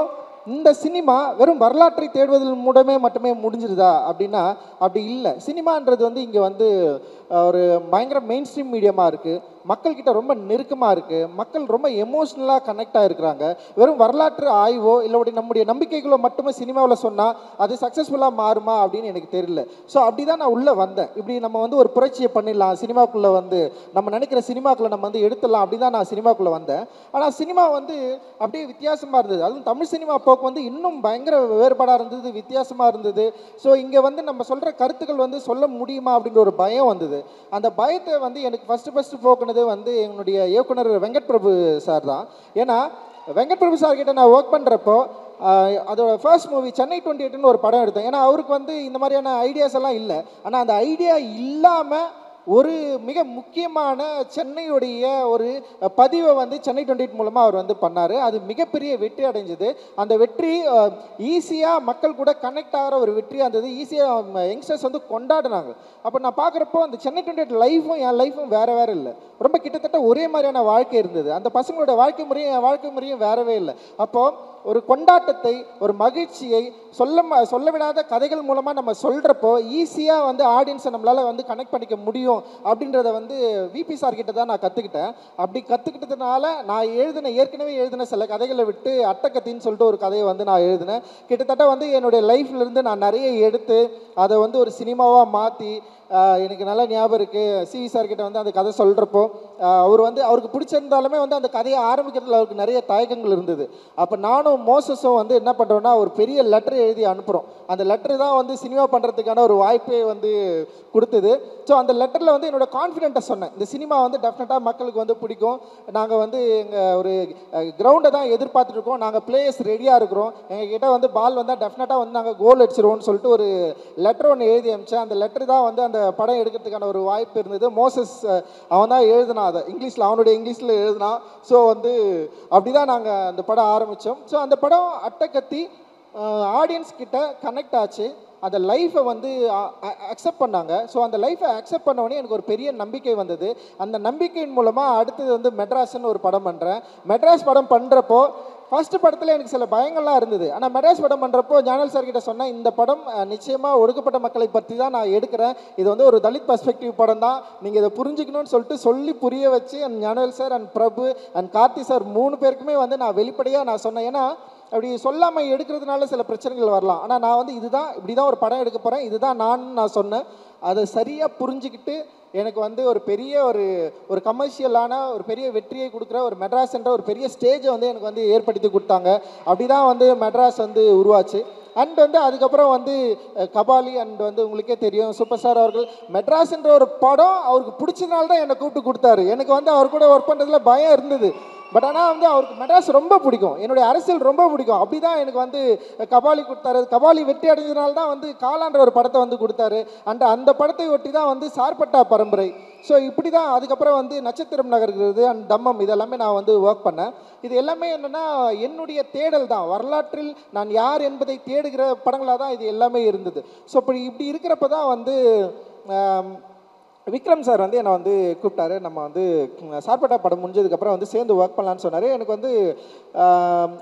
இந்த சினிமா வெறும் வரலாற்றை தேடுவதில் மட்டுமே முடிஞ்சிருதா அப்படின்னா அப்படி இல்லை. சினிமான்றது வந்து இங்கே வந்து ஒரு பயங்கர மெயின் ஸ்ட்ரீம் மீடியமாக இருக்குது, மக்கள்கிட்ட ரொம்ப நெருக்கமாக இருக்குது, மக்கள் ரொம்ப எமோஷ்னலாக கனெக்ட் ஆகிருக்கிறாங்க. வெறும் வரலாற்று ஆய்வோ இல்லை நம்முடைய நம்பிக்கைகளோ மட்டுமே சினிமாவில் சொன்னால் அது சக்ஸஸ்ஃபுல்லாக மாறுமா அப்படின்னு எனக்கு தெரியல. ஸோ அப்படி தான் நான் உள்ளே வந்தேன். இப்படி நம்ம வந்து ஒரு புரட்சியை பண்ணிடலாம், சினிமாக்குள்ளே வந்து நம்ம நினைக்கிற சினிமாக்குள்ளே நம்ம வந்து எடுத்துடலாம், அப்படி தான் நான் சினிமாக்குள்ளே வந்தேன். ஆனால் சினிமா வந்து அப்படியே வித்தியாசமாக இருந்தது. அதுவும் தமிழ் சினிமா போக்கு வந்து இன்னும் பயங்கர வேறுபாடாக இருந்தது, வித்தியாசமாக இருந்தது. ஸோ இங்கே வந்து நம்ம சொல்கிற கருத்துக்கள் வந்து சொல்ல முடியுமா அப்படின்ற ஒரு பயம் வந்தது. அந்த பயத்தை வந்து எனக்கு ஃபஸ்ட்டு போக்குனது வந்து என்னுடைய இயக்குனர் வெங்கட் பிரபு சார் தான். ஏன்னா வெங்கட் பிரபு சார் கிட்ட நான் ஒர்க் பண்ணுறப்போ அதோட ஃபர்ஸ்ட் மூவி சென்னை 28ன்னு ஒரு படம் எடுத்தேன். ஏன்னா அவருக்கு வந்து இந்த மாதிரியான ஐடியாஸ் எல்லாம் இல்லை. ஆனால் அந்த ஐடியா இல்லாமல் ஒரு மிக முக்கியமான சென்னையுடைய ஒரு பதிவை வந்து சென்னை 28 மூலமாக அவர் வந்து பண்ணார். அது மிகப்பெரிய வெற்றி அடைஞ்சது. அந்த வெற்றி ஈஸியாக மக்கள் கூட கனெக்ட் ஆகிற ஒரு வெற்றியாக இருந்தது. ஈஸியாக யங்ஸ்டர்ஸ் வந்து கொண்டாடினாங்க. அப்போ நான் பார்க்குறப்போ அந்த சென்னை 28 லைஃபும் என் லைஃபும் வேறு இல்லை, ரொம்ப கிட்டத்தட்ட ஒரே மாதிரியான வாழ்க்கை இருந்தது. அந்த பசங்களோட வாழ்க்கை முறையும் என் வாழ்க்கை முறையும் வேறவே இல்லை. அப்போது ஒரு கொண்டாட்டத்தை, ஒரு மகிழ்ச்சியை சொல்ல விடாத கதைகள் மூலமாக நம்ம சொல்கிறப்போ ஈஸியாக வந்து ஆடியன்ஸை நம்மளால் வந்து கனெக்ட் பண்ணிக்க முடியும் அப்படின்றத வந்து விபி சார் கிட்ட தான் நான் கற்றுக்கிட்டேன். அப்படி கற்றுக்கிட்டதுனால நான் ஏற்கனவே எழுதின சில கதைகளை விட்டு அட்டக்கத்தின்னு சொல்லிட்டு ஒரு கதையை வந்து நான் எழுதினேன். கிட்டத்தட்ட வந்து என்னுடைய லைஃப்லேருந்து நான் நிறைய எடுத்து அதை வந்து ஒரு சினிமாவாக மாற்றி எனக்கு நல்லா ஞாபகம் இருக்குது. சிவி சார்கிட்ட வந்து அந்த கதை சொல்கிறப்போ அவருக்கு பிடிச்சிருந்தாலுமே வந்து அந்த கதையை ஆரம்பிக்கிறதுல அவருக்கு நிறைய தயக்கங்கள் இருந்தது. அப்போ நானும் மோசஸும் வந்து என்ன பண்ணுறோன்னா ஒரு பெரிய லெட்டர் எழுதி அனுப்புகிறோம். அந்த லெட்டர் தான் வந்து சினிமா பண்ணுறதுக்கான ஒரு வாய்ப்பை வந்து கொடுத்தது. ஸோ அந்த லெட்டரில் வந்து என்னோடய கான்ஃபிடென்ட்டை சொன்னேன், இந்த சினிமா வந்து டெஃபினட்டாக மக்களுக்கு வந்து பிடிக்கும், நாங்கள் வந்து எங்கள் ஒரு கிரவுண்டை தான் எதிர்பார்த்துட்ருக்கோம், நாங்கள் பிளேயர்ஸ் ரெடியாக இருக்கிறோம், எங்ககிட்ட வந்து பால் வந்தால் டெஃபினட்டாக வந்து நாங்கள் கோல் அடிச்சிருவோம்னு சொல்லிட்டு ஒரு லெட்டர் ஒன்று எழுதி அனுப்பிச்சேன். அந்த லெட்டர் தான் வந்து அந்த படம் எடுக்கிறதுக்கான ஒரு வாய்ப்பு இருந்தது. மோசஸ் அவன் தான் எழுதினான், அதை இங்கிலீஷில் அவனுடைய இங்கிலீஷில் எழுதினான். ஸோ வந்து அப்படி தான் நாங்கள் அந்த படம் ஆரம்பித்தோம். ஸோ அந்த படம் அட்டக்கத்தி ஆடியன்ஸ் கிட்ட கனெக்ட் ஆச்சு. அந்த லைஃப்பை வந்து அக்செப்ட் பண்ணாங்க. ஸோ அந்த லைஃப்பை அக்செப்ட் பண்ணவொடனே எனக்கு ஒரு பெரிய நம்பிக்கை வந்தது. அந்த நம்பிக்கையின் மூலமாக அடுத்தது வந்து மெட்ராஸ்ன்னு ஒரு படம் பண்ணுறேன். மெட்ராஸ் படம் பண்ணுறப்போ ஃபஸ்ட்டு படத்தில் எனக்கு சில பயங்கள்லாம் இருந்தது. ஆனால் மெட்ராஸ் படம் பண்ணுறப்போ ஞானல் சார் கிட்ட சொன்னேன், இந்த படம் நிச்சயமாக ஒடுக்கப்பட்ட மக்களை பற்றி தான் நான் எடுக்கிறேன், இது வந்து ஒரு தலித் பர்ஸ்பெக்டிவ் படம் தான், நீங்கள் இதை புரிஞ்சுக்கணும்னு சொல்லிட்டு சொல்லி புரிய வச்சு ஞானல் sir and Prabhu and Karthi sir 3 பேருக்குமே வந்து நான் வெளிப்படையாக நான் சொன்னேன். ஏன்னா அப்படி சொல்லாமல் எடுக்கிறதுனால சில பிரச்சனைகள் வரலாம். ஆனால் நான் வந்து இப்படி தான் ஒரு படம் எடுக்க போகிறேன், இதுதான் நான் சொன்னேன். அதை சரியாக புரிஞ்சுக்கிட்டு எனக்கு வந்து ஒரு பெரிய ஒரு கமர்ஷியலான ஒரு பெரிய வெற்றியை கொடுக்குற ஒரு மெட்ராஸ் என்ற ஒரு பெரிய ஸ்டேஜை வந்து எனக்கு வந்து ஏற்படுத்தி கொடுத்தாங்க. அப்படி தான் வந்து மெட்ராஸ் வந்து உருவாச்சு. அண்ட் வந்து அதுக்கப்புறம் வந்து கபாலி அண்ட் வந்து உங்களுக்கே தெரியும் சூப்பர் ஸ்டார் அவர்கள் மெட்ராஸ்ன்ற ஒரு படம் அவருக்கு பிடிச்சதுனால தான் என்னை கூப்பிட்டு கொடுத்தாரு. எனக்கு வந்து அவர் கூட ஒர்க் பண்ணுறதுல பயம் இருந்தது. பட் ஆனால் வந்து அவருக்கு மெட்ராஸ் ரொம்ப பிடிக்கும், என்னுடைய அரசியல் ரொம்ப பிடிக்கும். அப்படி தான் எனக்கு வந்து கபாலி கொடுத்தாரு. கபாலி வெற்றி அடைஞ்சதுனால தான் வந்து காலான்ற ஒரு படத்தை வந்து கொடுத்தாரு. அண்ட் அந்த படத்தை ஒட்டி தான் வந்து சார்பட்டா பரம்பரை. ஸோ இப்படி தான் அதுக்கப்புறம் வந்து நட்சத்திரம் நகர்கிறது அண்ட் தம்மம் இதெல்லாமே நான் வந்து ஒர்க் பண்ணேன். இது எல்லாமே என்னென்னா என்னுடைய தேடல் தான், வரலாற்றில் நான் யார் என்பதை தேடுகிற படங்களாக தான் இது எல்லாமே இருந்தது. ஸோ இப்படி இருக்கிறப்ப தான் வந்து விக்ரம் சார் வந்து என்னை வந்து கூப்பிட்டாரு. நம்ம வந்து சார்பட்டா படம் முடிஞ்சதுக்கப்புறம் வந்து சேர்ந்து ஒர்க் பண்ணலான்னு சொன்னார். எனக்கு வந்து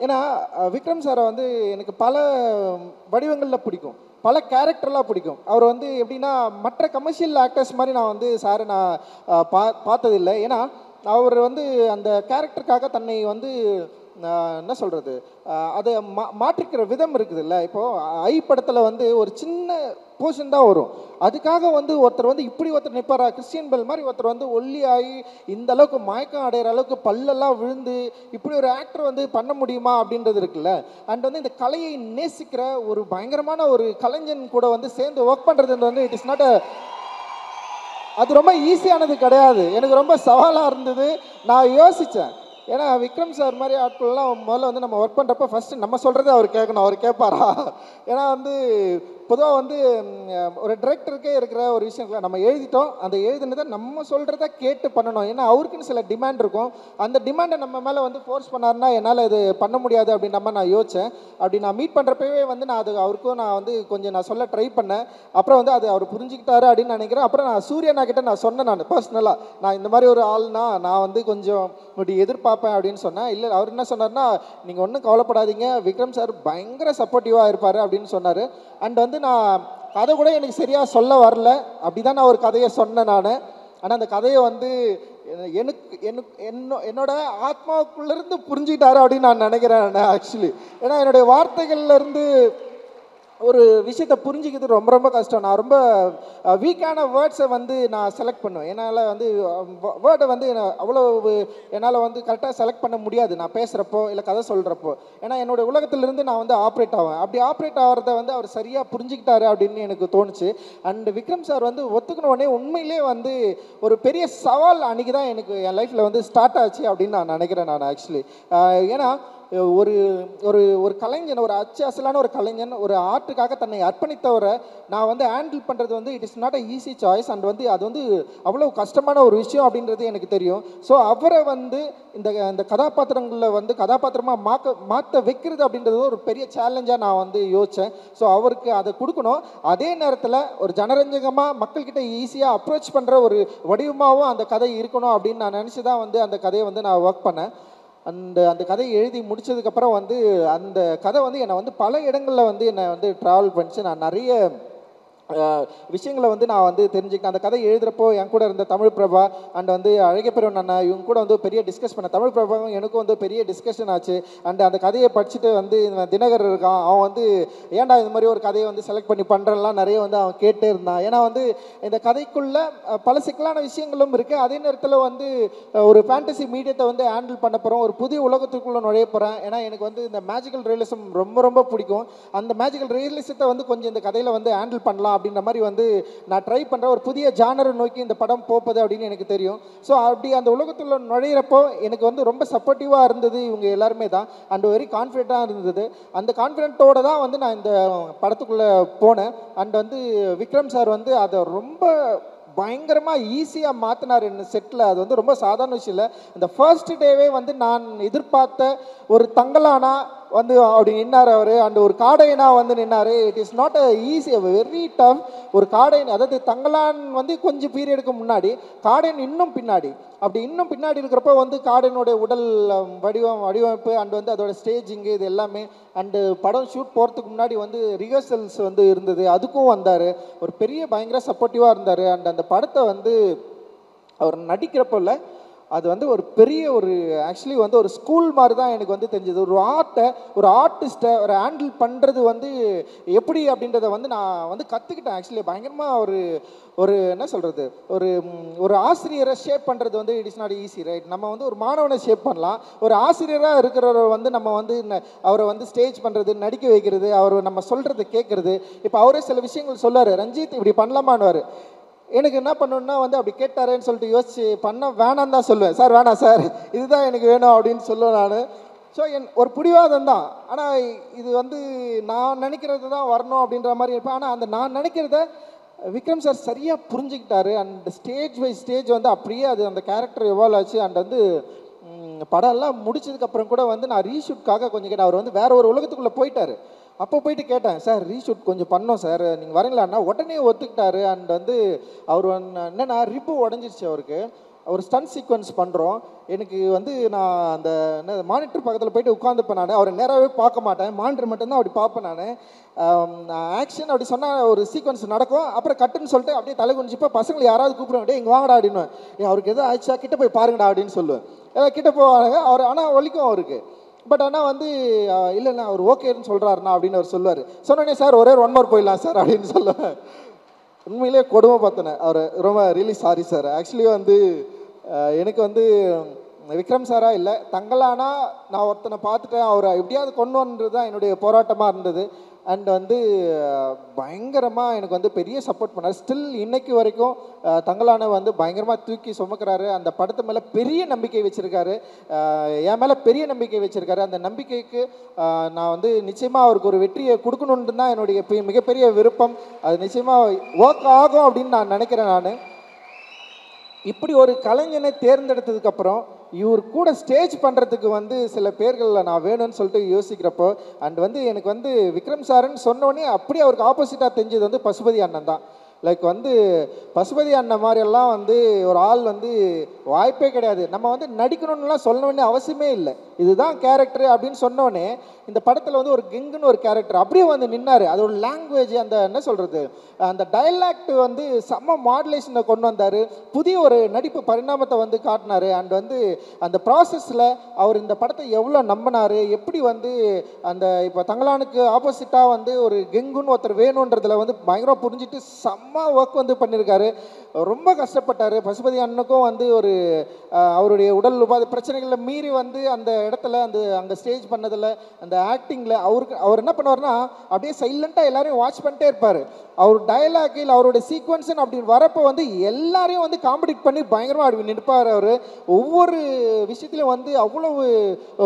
ஏன்னா விக்ரம் சாரை வந்து எனக்கு பல வடிவங்களில் பிடிக்கும், பல கேரக்டர்லாம் பிடிக்கும். அவர் வந்து எப்படின்னா மற்ற கமர்ஷியல் ஆக்டர்ஸ் மாதிரி நான் வந்து சாரை நான் பார்த்ததில்லை. ஏன்னா அவர் வந்து அந்த கேரக்டருக்காக தன்னை வந்து என்ன சொல்கிறது அதை மாற்றிக்கிற விதம் இருக்குது இல்லை. இப்போது ஐ படத்தில் வந்து ஒரு சின்ன போர்ஷன் தான் வரும், அதுக்காக வந்து ஒருத்தர் வந்து இப்படி ஒருத்தர் நிற்பாரா, கிறிஸ்டியன் பெல் மாதிரி ஒருத்தர் வந்து ஒல்லி ஆகி இந்த அளவுக்கு மயக்கம் அடைகிற அளவுக்கு பல்லெல்லாம் விழுந்து இப்படி ஒரு ஆக்டர் வந்து பண்ண முடியுமா அப்படின்றது இருக்குல்ல. அண்ட் வந்து இந்த கலையை நேசிக்கிற ஒரு பயங்கரமான ஒரு கலைஞன் கூட வந்து சேர்ந்து ஒர்க் பண்ணுறது வந்து இட் இஸ் நாட் அது ரொம்ப ஈஸியானது கிடையாது. எனக்கு ரொம்ப சவாலாக இருந்தது. நான் யோசித்தேன், ஏன்னா விக்ரம் சார் மாதிரி ஆட்கள்லாம் முதல்ல வந்து நம்ம ஒர்க் பண்ணுறப்ப ஃபஸ்ட்டு நம்ம சொல்கிறத அவர் கேட்கணும், அவர் கேட்பாரா? ஏன்னா வந்து பொதுவாக வந்து ஒரு டிரெக்டருக்கே இருக்கிற ஒரு விஷயம், நம்ம எழுதிட்டோம், அந்த எழுதினதை நம்ம சொல்கிறத கேட்டு பண்ணணும். ஏன்னா அவருக்குன்னு சில டிமாண்ட் இருக்கும், அந்த டிமாண்டை நம்ம மேலே வந்து ஃபோர்ஸ் பண்ணாருன்னா என்னால் இது பண்ண முடியாது அப்படின்ற மாதிரி நான் யோசித்தேன். அப்படி நான் மீட் பண்ணுறப்பவே வந்து நான் அது அவருக்கும் நான் வந்து கொஞ்சம் நான் சொல்ல ட்ரை பண்ணேன். அப்புறம் வந்து அது அவர் புரிஞ்சுக்கிட்டாரு அப்படின்னு நினைக்கிறேன். அப்புறம் நான் சூர்யா கிட்ட நான் சொன்னேன், நான் பர்சனலாக நான் இந்த மாதிரி ஒரு ஆள்னா நான் வந்து கொஞ்சம் இப்படி எதிர்பார்ப்பேன் அப்படின்னு சொன்னேன். இல்லை அவர் என்ன சொன்னார்னா, நீங்கள் ஒன்றும் கவலைப்படாதீங்க, விக்ரம் சார் பயங்கர சப்போர்ட்டிவாக இருப்பார் அப்படின்னு சொன்னார். அண்ட் வந்து நான் கதை கூட எனக்கு சரியாக சொல்ல வரல, அப்படி தான் நான் ஒரு கதையை சொன்னேன் நான். ஆனால் அந்த கதையை வந்து என்னோட ஆத்மாவுக்குள்ளேருந்து புரிஞ்சுக்கிட்டாரு அப்படின்னு நான் நினைக்கிறேன் ஆக்சுவலி. ஏன்னா என்னுடைய வார்த்தைகள்லேருந்து ஒரு விஷயத்தை புரிஞ்சிக்கிறது ரொம்ப ரொம்ப கஷ்டம். நான் ரொம்ப வீக்கான வேர்ட்ஸை வந்து நான் செலக்ட் பண்ணுவேன். என்னால் வந்து வேர்டை வந்து அவ்வளோ என்னால் வந்து கரெக்டாக செலக்ட் பண்ண முடியாது நான் பேசுகிறப்போ இல்லை கதை சொல்கிறப்போ. ஏன்னா என்னோடய உலகத்திலிருந்து நான் வந்து ஆப்ரேட் ஆவேன். அப்படி ஆப்ரேட் ஆகிறத வந்து அவர் சரியாக புரிஞ்சுக்கிட்டாரு அப்படின்னு எனக்கு தோணுச்சு. அண்ட் விக்ரம் சார் வந்து ஒத்துக்கின உடனே உண்மையிலே வந்து ஒரு பெரிய சவால் அன்றைக்கி தான் எனக்கு என் லைஃப்பில் வந்து ஸ்டார்ட் ஆச்சு அப்படின்னு நான் நினைக்கிறேன் நான் ஆக்சுவலி. ஏன்னா ஒரு ஒரு ஒரு கலைஞன், ஒரு அச்சாசலான ஒரு கலைஞன், ஒரு ஆர்ட்டுக்காக தன்னை அர்ப்பணித்தவரை நான் வந்து ஹேண்டில் பண்ணுறது வந்து it is not a easy choice. And வந்து அது வந்து அவ்வளோ கஷ்டமான ஒரு விஷயம் அப்படின்றது எனக்கு தெரியும். ஸோ அவரை வந்து இந்த கதாபாத்திரங்களில் வந்து கதாபாத்திரமாக மாற்ற வைக்கிறது அப்படின்றது ஒரு பெரிய சேலஞ்சாக நான் வந்து யோசித்தேன். ஸோ அவருக்கு அதை கொடுக்கணும், அதே நேரத்தில் ஒரு ஜனரஞ்சகமாக மக்கள்கிட்ட ஈஸியாக அப்ரோச் பண்ணுற ஒரு வடிவமாகவும் அந்த கதை இருக்கணும் அப்படின்னு நான் நினச்சி தான் வந்து அந்த கதையை வந்து நான் ஒர்க் பண்ணேன். அந்த கதையை எழுதி முடித்ததுக்கப்புறம் வந்து அந்த கதை வந்து என்னை வந்து பல இடங்களில் வந்து என்னை வந்து ட்ராவல் பண்ணிச்சு. நான் நிறைய விஷயங்களை வந்து நான் வந்து தெரிஞ்சுக்கிட்டேன். அந்த கதை எழுதுகிறப்போ என் கூட இருந்த தமிழ் பிரபா அண்ட் வந்து அழகிய பெருவன் அண்ணா இவங்க கூட வந்து பெரிய டிஸ்கஸ் பண்ணேன். தமிழ் பிரபாவும் எனக்கும் வந்து பெரிய டிஸ்கஷன் ஆச்சு. அண்ட் அந்த கதையை படிச்சுட்டு வந்து தினகர் இருக்கான், அவன் வந்து ஏன்டா இந்த மாதிரி ஒரு கதையை வந்து செலக்ட் பண்ணி பண்ணுறலாம் நிறைய வந்து அவன் கேட்டே இருந்தான். ஏன்னா வந்து இந்த கதைக்குள்ளே பல சிக்கலான விஷயங்களும் இருக்குது, அதே நேரத்தில் வந்து ஒரு ஃபேண்டசி மீடியத்தை வந்து ஹேண்டில் பண்ண போகிறோம், ஒரு புதிய உலகத்துக்குள்ளே நுழைய போகிறேன். ஏன்னா எனக்கு வந்து இந்த மேஜிக்கல் ரியலிசம் ரொம்ப ரொம்ப பிடிக்கும். அந்த மேஜிக்கல் ரியலிசத்தை வந்து கொஞ்சம் இந்த கதையில் வந்து ஹேண்டில் பண்ணலாம் அப்படின்ற மாதிரி வந்து நான் ட்ரை பண்ணுறேன். ஒரு புதிய ஜானரை நோக்கி இந்த படம் போகுது அப்படின்னு எனக்கு தெரியும். ஸோ அப்படி அந்த உலகத்தில் நுழையிறப்போ எனக்கு வந்து ரொம்ப சப்போர்ட்டிவாக இருந்தது இவங்க எல்லாருமே தான். அண்ட் வெரி கான்ஃபிடென்ட்டாக இருந்தது. அந்த கான்ஃபிடென்ட்டோடு தான் வந்து நான் இந்த படத்துக்குள்ளே போனேன். அண்ட் வந்து விக்ரம் சார் வந்து அதை ரொம்ப பயங்கரமாக ஈஸியாக மாற்றினார் என்ன செட்டில். அது வந்து ரொம்ப சாதாரண விஷயம் இல்லை. இந்த ஃபர்ஸ்ட் டேவே வந்து நான் எதிர்பார்த்த ஒரு தங்கலானா வந்து அப்படி நின்னார் அவர். அண்ட் ஒரு காடையனா வந்து நின்னார். It is not a easy, very tough. ஒரு காடையன், அதாவது தங்கலான் வந்து கொஞ்சம் பீரியடுக்கு முன்னாடி, காடையன் இன்னும் பின்னாடி. அப்படி இன்னும் பின்னாடி இருக்கிறப்ப வந்து காடையனுடைய உடல் வடிவமைப்பு அண்ட் வந்து அதோட ஸ்டேஜிங்கு இது எல்லாமே. அண்டு படம் ஷூட் போகிறதுக்கு முன்னாடி வந்து ரிஹர்சல்ஸ் வந்து இருந்தது, அதுக்கும் வந்தார். ஒரு பெரிய பயங்கர சப்போர்ட்டிவாக இருந்தார். அண்ட் அந்த படத்தை வந்து அவர் நடிக்கிறப்போ இல்லை, அது வந்து ஒரு பெரிய ஒரு ஆக்சுவலி வந்து ஒரு ஸ்கூல் மாதிரி தான் எனக்கு வந்து தெரிஞ்சது. ஒரு ஆர்ட்டை, ஒரு ஆர்டிஸ்ட்டை ஒரு ஹேண்டில் பண்ணுறது வந்து எப்படி அப்படின்றத வந்து நான் வந்து கற்றுக்கிட்டேன். ஆக்சுவலி பயங்கரமாக ஒரு என்ன சொல்கிறது, ஒரு ஆசிரியரை ஷேப் பண்ணுறது வந்து it is not easy right. நம்ம வந்து ஒரு மாணவனை ஷேப் பண்ணலாம், ஒரு ஆசிரியராக இருக்கிறவரை வந்து நம்ம வந்து அவரை வந்து ஸ்டேஜ் பண்ணுறது, நடிக்க வைக்கிறது, அவர் நம்ம சொல்கிறத கேட்குறது. இப்போ அவரே சில விஷயங்கள் சொல்லார், ரஞ்சித் இப்படி பண்ணலாமான்னுவார். எனக்கு என்ன பண்ணணுன்னா வந்து அப்படி கேட்டாரேன்னு சொல்லிட்டு யோசிச்சு பண்ண வேணான்னு தான் சொல்லுவேன். சார் வேணாம் சார், இதுதான் எனக்கு வேணும் அப்படின்னு சொல்லுவேன் நான். ஸோ ஒரு பிடிவாதம் தான், ஆனால் இது வந்து நான் நினைக்கிறது தான் வரணும் அப்படின்ற மாதிரி இருப்பேன். ஆனால் அந்த நான் நினைக்கிறத விக்ரம் சார் சரியாக புரிஞ்சுக்கிட்டாரு. அண்ட் ஸ்டேஜ் பை ஸ்டேஜ் வந்து அப்படியே அது அந்த கேரக்டர் எவால்வ் ஆச்சு. அண்ட் வந்து படம்லாம் முடிச்சதுக்கப்புறம் கூட வந்து நான் ரீஷூட்காக கொஞ்சம் கேட்டேன். அவர் வந்து வேற ஒரு உலகத்துக்குள்ளே போயிட்டார். அப்போ போயிட்டு கேட்டேன், சார் ரீஷூட் கொஞ்சம் பண்ணோம் சார், நீங்கள் வரீங்களான்னா உடனே ஒத்துக்கிட்டாரு. அண்ட் வந்து அவர் என்னென்னா ரிப்பு உடஞ்சிருச்சு அவருக்கு. ஒரு ஸ்டன் சீக்வன்ஸ் பண்ணுறோம். எனக்கு வந்து நான் அந்த மானிட்டர் பக்கத்தில் போயிட்டு உட்காந்துப்பேன். நான் அவரை நேராகவே பார்க்க மாட்டேன், மானிட்டர் மட்டும்தான் அப்படி பார்ப்பேன். நான் ஆக்ஷன் அப்படி சொன்னால் ஒரு சீக்வன்ஸ் நடக்கும், அப்புறம் கட்டுன்னு சொல்லிட்டு அப்படியே தலை குனிஞ்சிப்போ பசங்களை யாராவது கூப்பிடுவேன், இங்கே வாங்கடா அப்படின்னு. அவருக்கு எதாவது ஆயிடுச்சா கிட்ட போய் பாருங்கடா அப்படின்னு சொல்லுவேன். ஏதாவது கிட்ட போவாங்க அவர், ஆனால் ஒலிக்கும் அவருக்கு. பட் ஆனால் வந்து இல்லைண்ணா அவர் ஓகேன்னு சொல்கிறாருண்ணா அப்படின்னு அவர் சொல்லுவார். சொன்னோடனே சார் ஒரே 1 மோர் போயிடலாம் சார் அப்படின்னு சொல்லுவேன். உண்மையிலே கொடுமை பார்த்தேன் அவரை. ரொம்ப ரியலி சாரி சார். ஆக்சுவலி வந்து எனக்கு வந்து விக்ரம் சாரா இல்லை, தங்கலானா நான் ஒருத்தனை பார்த்துட்டேன், அவரை எப்படியாவது கொண்டு வந்துறது தான் என்னுடைய போராட்டமாக இருந்தது. அண்ட் வந்து பயங்கரமாக எனக்கு வந்து பெரிய சப்போர்ட் பண்ணார். ஸ்டில் இன்னைக்கு வரைக்கும் தங்கலான வந்து பயங்கரமாக தூக்கி சுமக்கிறாரு. அந்த படத்து மேலே பெரிய நம்பிக்கை வச்சுருக்காரு, என் மேலே பெரிய நம்பிக்கை வச்சுருக்காரு. அந்த நம்பிக்கைக்கு நான் வந்து நிச்சயமாக அவருக்கு ஒரு வெற்றியை கொடுக்கணுன்ட்டு தான் என்னுடைய மிகப்பெரிய விருப்பம். அது நிச்சயமாக ஒர்க் ஆகும் அப்படின்னு நான் நினைக்கிறேன். நான் இப்படி ஒரு கலைஞனை தேர்ந்தெடுத்ததுக்கப்புறம் இவர் கூட ஸ்டேஜ் பண்ணுறதுக்கு வந்து சில பேர்களில் நான் வேணும்னு சொல்லிட்டு யோசிக்கிறப்போ அண்ட் வந்து எனக்கு வந்து விக்ரம் சாருன்னு சொன்னோடனே அப்படியே அவருக்கு ஆப்போசிட்டாக தெரிஞ்சது வந்து பசுபதி அண்ணன் தான். லைக் வந்து பசுபதி அண்ணன் மாதிரியெல்லாம் வந்து ஒரு ஆள் வந்து வாய்ப்பே கிடையாது. நம்ம வந்து நடிக்கணும்னுலாம் சொல்ல வேண்டிய அவசியமே இல்லை, இதுதான் கேரக்டர் அப்படின்னு சொன்னோடனே இந்த படத்தில் வந்து ஒரு கெங்குன்னு ஒரு கேரக்டர் அப்படியே வந்து நின்னார். அதோட லாங்குவேஜ் அந்த என்ன சொல்கிறது அந்த டைலாக்ட் வந்து செம்ம மாடுலேஷனை கொண்டு வந்தார். புதிய ஒரு நடிப்பு பரிணாமத்தை வந்து காட்டினார். அண்ட் வந்து அந்த ப்ராசஸில் அவர் இந்த படத்தை எவ்வளோ நம்பினார், எப்படி வந்து அந்த இப்போ தங்கலானுக்கு ஆப்போசிட்டாக வந்து ஒரு கெங்குன்னு ஒருத்தர் வேணுன்றதில் வந்து பயங்கரமாக புரிஞ்சுட்டு செம்ம ஒர்க் வந்து பண்ணியிருக்காரு. ரொம்ப கஷ்டப்பட்டார். பசுபதி அண்ணனுக்கும் வந்து ஒரு அவருடைய உடல் உபாதை பிரச்சனைகளை மீறி வந்து அந்த இடத்துல அங்கே ஸ்டேஜ் பண்ணதில் அந்த ஆக்டிங்கில் அவர் என்ன பண்ணுவார்னா அப்படியே சைலண்ட்டாக எல்லாரையும் வாட்ச் பண்ணிட்டே இருப்பார். அவர் டயலாகில் அவருடைய சீக்வன்ஸுன்னு அப்படின்னு வரப்போ வந்து எல்லாரையும் வந்து காம்படிட் பண்ணி பயங்கரமாக அப்படி நிற்பார். அவர் ஒவ்வொரு விஷயத்துலையும் வந்து அவ்வளவு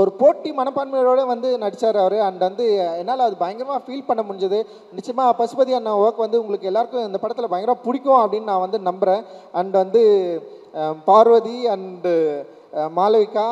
ஒரு போட்டி மனப்பான்மையோடு வந்து நடித்தார் அவர். அண்ட் வந்து என்னால் அது பயங்கரமாக ஃபீல் பண்ண முடிஞ்சது. நிச்சயமாக பசுபதி அண்ணா ஒர்க் வந்து உங்களுக்கு எல்லாருக்கும் இந்த படத்தில் பயங்கரமாக பிடிக்கும் அப்படின்னு நான் வந்து நம்புகிறேன். அண்ட் வந்து பார்வதி அண்டு மாளவிகா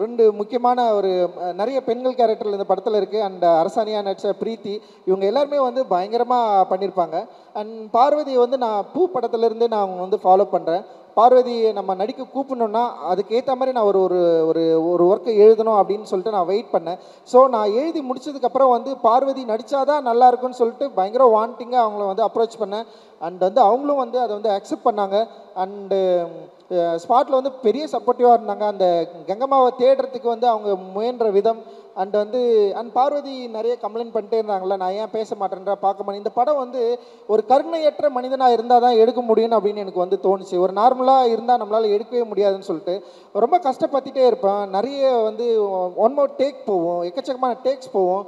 ரெண்டு முக்கியமான ஒரு நிறைய பெண்கள் கேரக்டர் இந்த படத்தில் இருக்குது. அண்ட் அரசாணியாக நடித்த பிரீத்தி இவங்க எல்லாருமே வந்து பயங்கரமாக பண்ணியிருப்பாங்க. அண்ட் பார்வதியை வந்து நான் பூ படத்துலேருந்து நான் அவங்க வந்து ஃபாலோ பண்ணுறேன். பார்வதியை நம்ம நடிக்க கூப்பிடணுன்னா அதுக்கேற்ற மாதிரி நான் ஒரு ஒரு ஒரு ஒர்க்கை எழுதணும் அப்படின்னு சொல்லிட்டு நான் வெயிட் பண்ணேன். ஸோ நான் எழுதி முடிச்சதுக்கப்புறம் வந்து பார்வதி நடித்தாதான் நல்லா இருக்குன்னு சொல்லிட்டு பயங்கர வாண்டிங்காக அவங்கள வந்து அப்ரோச் பண்ணேன். அண்ட் வந்து அவங்களும் வந்து அதை வந்து அக்செப்ட் பண்ணாங்க. அண்டு ஸ்பாட்டில் வந்து பெரிய சப்போர்ட்டிவாக இருந்தாங்க. அந்த கங்கம்மாவை தேடுறதுக்கு வந்து அவங்க முயன்ற விதம் அண்ட் வந்து பார்வதி நிறைய கம்ப்ளைண்ட் பண்ணிட்டே இருந்தாங்களே, நான் ஏன் பேச மாட்டேன்றா பார்க்க மாட்டேன். இந்த படம் வந்து ஒரு கருணையற்ற மனிதனாக இருந்தால் தான் எடுக்க முடியும் அப்படின்னு எனக்கு வந்து தோணுச்சு. ஒரு நார்மலாக இருந்தால் நம்மளால் எடுக்கவே முடியாதுன்னு சொல்லிட்டு ரொம்ப கஷ்டப்பட்டுட்டே இருப்பேன். நிறைய வந்து ஒன் மோர் டேக் போவோம், எக்கச்சக்கமான டேக்ஸ் போவோம்.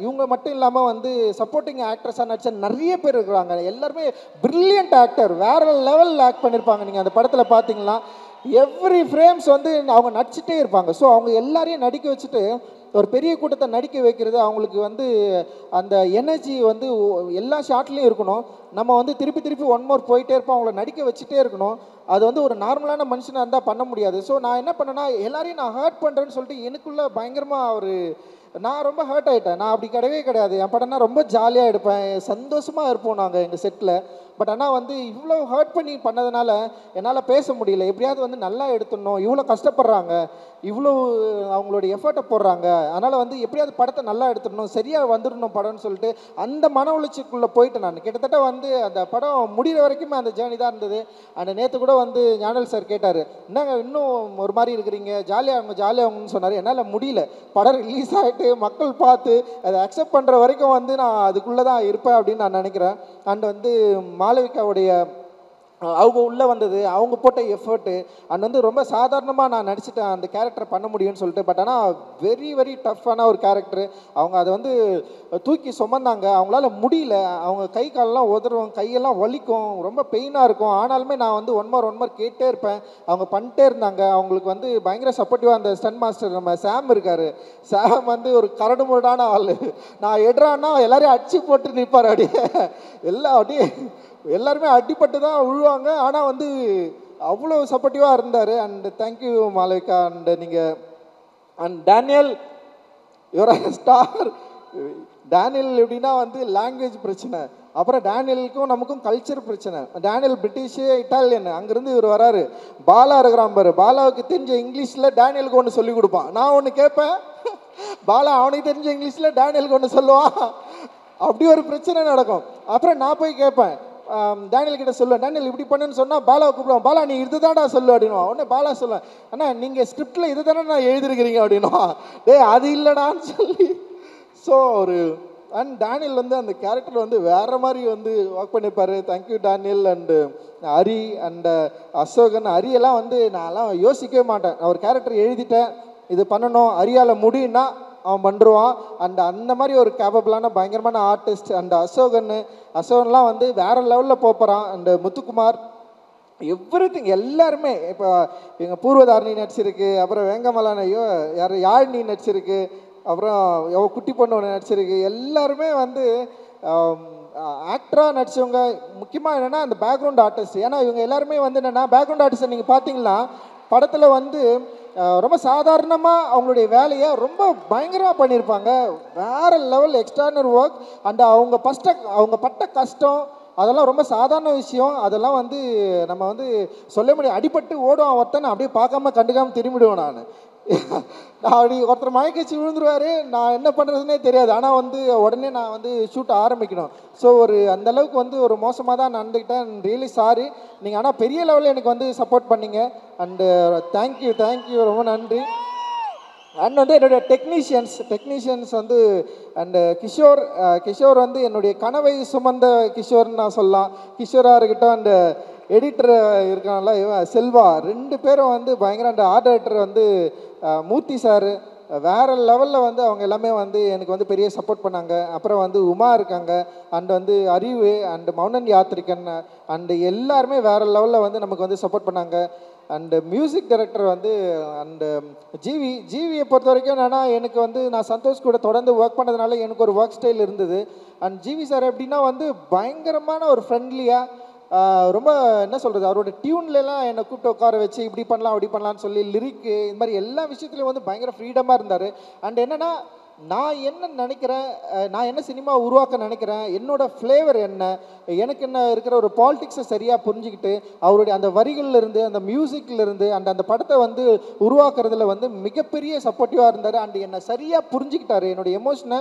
இவங்க மட்டும் இல்லாமல் வந்து சப்போர்ட்டிங் ஆக்ட்ரஸாக நடிச்ச நிறைய பேர் இருக்கிறாங்க. எல்லாருமே பிரில்லியன்ட் ஆக்டர், வேறு லெவலில் ஆக்ட் பண்ணியிருப்பாங்க. நீங்கள் அந்த படத்தில் பார்த்தீங்கன்னா எவ்ரி ஃப்ரேம்ஸ் வந்து அவங்க நடிச்சுட்டே இருப்பாங்க. ஸோ அவங்க எல்லாரையும் நடிக்க வச்சுட்டு ஒரு பெரிய கூட்டத்தை நடிக்க வைக்கிறது அவங்களுக்கு வந்து அந்த எனர்ஜி வந்து எல்லா ஷாட்லேயும் இருக்கணும். நம்ம வந்து திருப்பி திருப்பி ஒன் மோர் போயிட்டே இருப்போம், அவங்கள நடிக்க வச்சுட்டே இருக்கணும். அது வந்து ஒரு நார்மலான மனுஷனாக இருந்தால் பண்ண முடியாது. ஸோ நான் என்ன பண்ணேன்னா எல்லாரையும் நான் ஹர்ட் பண்ணுறேன்னு சொல்லிட்டு எனக்குள்ளே பயங்கரமாக நான் ரொம்ப ஹர்ட் ஆகிட்டேன். நான் அப்படி கிடையவே கிடையாது. என் படம்னா ரொம்ப ஜாலியாக எடுப்பேன், சந்தோஷமாக இருப்போம் நாங்கள் எங்கள் செட்டில். பட் ஆனால் வந்து இவ்வளோ ஹர்ட் பண்ணி பண்ணதுனால என்னால் பேச முடியல. எப்படியாவது வந்து நல்லா எடுத்துடணும், இவ்வளோ கஷ்டப்படுறாங்க, இவ்வளோ அவங்களோட எஃபர்ட்டை போடுறாங்க, அதனால் வந்து எப்படியாவது படத்தை நல்லா எடுத்துடணும், சரியாக வந்துடணும் படம்னு சொல்லிட்டு அந்த மன உளைச்சிக்குள்ளே போயிட்டு நான் கிட்டத்தட்ட வந்து அந்த படம் முடிகிற வரைக்குமே அந்த ஜேர்னி தான் இருந்தது. அந்த நேற்று கூட வந்து ஞானல் சார் கேட்டார், என்னங்க இன்னும் ஒரு மாதிரி இருக்கிறீங்க, ஜாலியாகுங்கன்னு சொன்னார். என்னால் முடியல. படம் ரிலீஸ் ஆகிட்டு மக்கள் பார்த்து அதை அக்செப்ட் பண்ணுற வரைக்கும் வந்து நான் அதுக்குள்ளே தான் இருப்பேன் அப்படின்னு நான் நினைக்கிறேன். அண்ட் வந்து மாளவிகாவுடைய அவங்க உள்ளே வந்தது, அவங்க போட்ட எஃபர்ட்டு அண்ட் வந்து ரொம்ப சாதாரணமாக நான் நடிச்சிட்டேன் அந்த கேரக்டரை பண்ண முடியும்னு சொல்லிட்டு. பட் ஆனால் வெரி வெரி டஃப்பான ஒரு கேரக்டரு. அவங்க அதை வந்து தூக்கி சுமந்தாங்க, அவங்களால முடியல. அவங்க கை காலெல்லாம் உதறும், கையெல்லாம் வலிக்கும், ரொம்ப பெயினாக இருக்கும். ஆனாலுமே நான் வந்து ஒன் மோர் கேட்டே இருப்பேன். அவங்க பண்ணிட்டே இருந்தாங்க. அவங்களுக்கு வந்து பயங்கர சப்போர்ட்டிவாக அந்த ஸ்டன் மாஸ்டர் நம்ம சாம் இருக்கார். சாம் வந்து ஒரு கரடு முரடான ஆள். நான் எடுறான்னா எல்லாரையும் அடிச்சு போட்டு நிற்பார். அப்படியே எல்லாம் அப்படியே எல்லாருமே அடிப்பட்டு தான் விழுவாங்க. ஆனால் வந்து அவ்வளோ சப்போர்ட்டிவாக இருந்தார். And thank you Malavika. அண்ட் நீங்கள் and Daniel your star. Daniel எப்படின்னா வந்து லாங்குவேஜ் பிரச்சனை, அப்புறம் டேனியலுக்கும் நமக்கும் கல்ச்சர் பிரச்சனை. டேனியல் பிரிட்டிஷு, இட்டாலியன், அங்கேருந்து இவர் வராரு. பாலா இருக்கிறான் பாரு, பாலாவுக்கு தெரிஞ்ச இங்கிலீஷில் டேனியலுக்கு ஒன்று சொல்லி கொடுப்பான். நான் ஒன்று கேட்பேன், பாலா அவனுக்கு தெரிஞ்ச இங்கிலீஷில் டேனியலுக்கு ஒன்று சொல்லுவான். அப்படி ஒரு பிரச்சனை நடக்கும். அப்புறம் நான் போய் கேட்பேன், டேனியல் கிட்ட சொல்லுவேன், டேனியல் இப்படி பண்ணுன்னு சொன்னால் பாலாவை கூப்பிடுவான். பாலா நீ இது தான்டா சொல்லு அப்படின்னுவான். உடனே பாலா சொல்லுவேன், அண்ணா நீங்கள் ஸ்கிரிப்டில் இது தானே நான் எழுதிருக்கிறீங்க அப்படின்னுவான். அது இல்லைடான்னு சொல்லி. ஸோ ஒரு அண்ட் டேனியல் வந்து அந்த கேரக்டர் வந்து வேறு மாதிரி வந்து ஒர்க் பண்ணியிருப்பார். Thank you Daniel. And Hari and Ashokan, ஹரியெல்லாம் வந்து நான்லாம் யோசிக்கவே மாட்டேன். நான் ஒரு கேரக்டர் எழுதிட்டேன், இது பண்ணணும், ஹரியால் முடியும்னா அவன் பண்ணுருவான். அண்ட் அந்த மாதிரி ஒரு கேப்பபிளான பயங்கரமான ஆர்டிஸ்ட். அண்ட் அசோகன்லாம் வந்து வேறு லெவலில் போகிறான். அண்டு முத்துக்குமார் எவ்ரிதிங் எல்லாருமே. இப்போ எங்கள் பூர்வதாரணி நடிச்சிருக்கு, அப்புறம் வேங்கமலானையோ யாழினி நடிச்சிருக்கு, அப்புறம் குட்டி பொண்ணு ஒன்று நடிச்சிருக்கு. எல்லாருமே வந்து ஆக்டராக நடித்தவங்க. முக்கியமாக என்னென்னா அந்த பேக்ரவுண்ட் ஆர்டிஸ்ட். ஏன்னா இவங்க எல்லாருமே வந்து என்னென்னா பேக்ரவுண்ட் ஆர்டிஸ்ட்டை நீங்கள் பார்த்தீங்கன்னா படத்தில் வந்து ரொம்ப சாதாரணமாக அவங்களுடைய வேலையை ரொம்ப பயங்கரமாக பண்ணியிருப்பாங்க. வேறு லெவல் எக்ஸ்ட்ரானரி ஒர்க். அண்ட் அவங்க பட்ட கஷ்டம் அதெல்லாம் ரொம்ப சாதாரண விஷயம். அதெல்லாம் வந்து நம்ம வந்து சொல்ல முடியும். அடிபட்டு ஓடுவான் ஒருத்தன், அப்படியே பார்க்காம கண்டுக்காமல் திரும்பிடுவேன் நான். அப்படி ஒருத்தர் மயக்கச்சி விழுந்துருவார், நான் என்ன பண்ணுறதுனே தெரியாது. ஆனால் வந்து உடனே நான் வந்து ஷூட் ஆரம்பிக்கணும். ஸோ அந்தளவுக்கு வந்து ஒரு மோசமாக தான் நடந்துக்கிட்டேன். Really sorry. நீங்கள் ஆனால் பெரிய லெவலில் எனக்கு வந்து சப்போர்ட் பண்ணிங்க. அண்டு தேங்க்யூ ரொம்ப நன்றி. அண்ட் வந்து என்னுடைய டெக்னீஷியன்ஸ் வந்து அண்டு கிஷோர் வந்து என்னுடைய கனவை சுமந்த கிஷோர்னு நான் சொல்லலாம். கிஷோராக இருக்கட்டும், அண்டு எடிட்டர் இருக்கான்ல செல்வா, 2 பேரும் வந்து பயங்கர. அந்த ஆர்ட் டைரக்டர் வந்து மூர்த்தி சார் வேறு லெவலில் வந்து அவங்க எல்லாமே வந்து எனக்கு வந்து பெரிய சப்போர்ட் பண்ணாங்க. அப்புறம் வந்து உமா இருக்காங்க, அண்ட் வந்து அறிவு, அண்டு மௌனன் யாத்திரிகன், அண்டு எல்லாருமே வேறு லெவலில் வந்து நமக்கு வந்து சப்போர்ட் பண்ணாங்க. அண்டு மியூசிக் டைரக்டர் வந்து அண்டு ஜிவியை பொறுத்த வரைக்கும் என்னென்னா எனக்கு வந்து நான் சந்தோஷ் கூட தொடர்ந்து ஒர்க் பண்ணதுனால எனக்கு ஒரு ஒர்க் ஸ்டைல் இருந்தது. அண்ட் ஜிவி சார் எப்படின்னா வந்து பயங்கரமான ஒரு ஃப்ரெண்ட்லியாக ரொம்ப என்ன சொல்கிறது, அவரோட டியூன்லலாம் என்னை கூப்பிட்டு உட்கார வச்சு இப்படி பண்ணலாம் அப்படி பண்ணலான்னு சொல்லி லிரிக்கு இந்த மாதிரி எல்லா விஷயத்துலையும் வந்து பயங்கர ஃப்ரீடமாக இருந்தார். அண்ட் என்னென்னா நான் என்ன நினைக்கிறேன், நான் என்ன சினிமா உருவாக்க நினைக்கிறேன், என்னோடய ஃப்ளேவர் என்ன, எனக்கு என்ன இருக்கிற ஒரு பாலிடிக்ஸை சரியாக புரிஞ்சுக்கிட்டு அவருடைய அந்த வரிகள்லேருந்து அந்த மியூசிக்லேருந்து அந்த படத்தை வந்து உருவாக்குறதுல வந்து மிகப்பெரிய சப்போர்ட்டிவாக இருந்தார். அண்ட் என்னை சரியாக புரிஞ்சுக்கிட்டார், என்னோடய எமோஷனை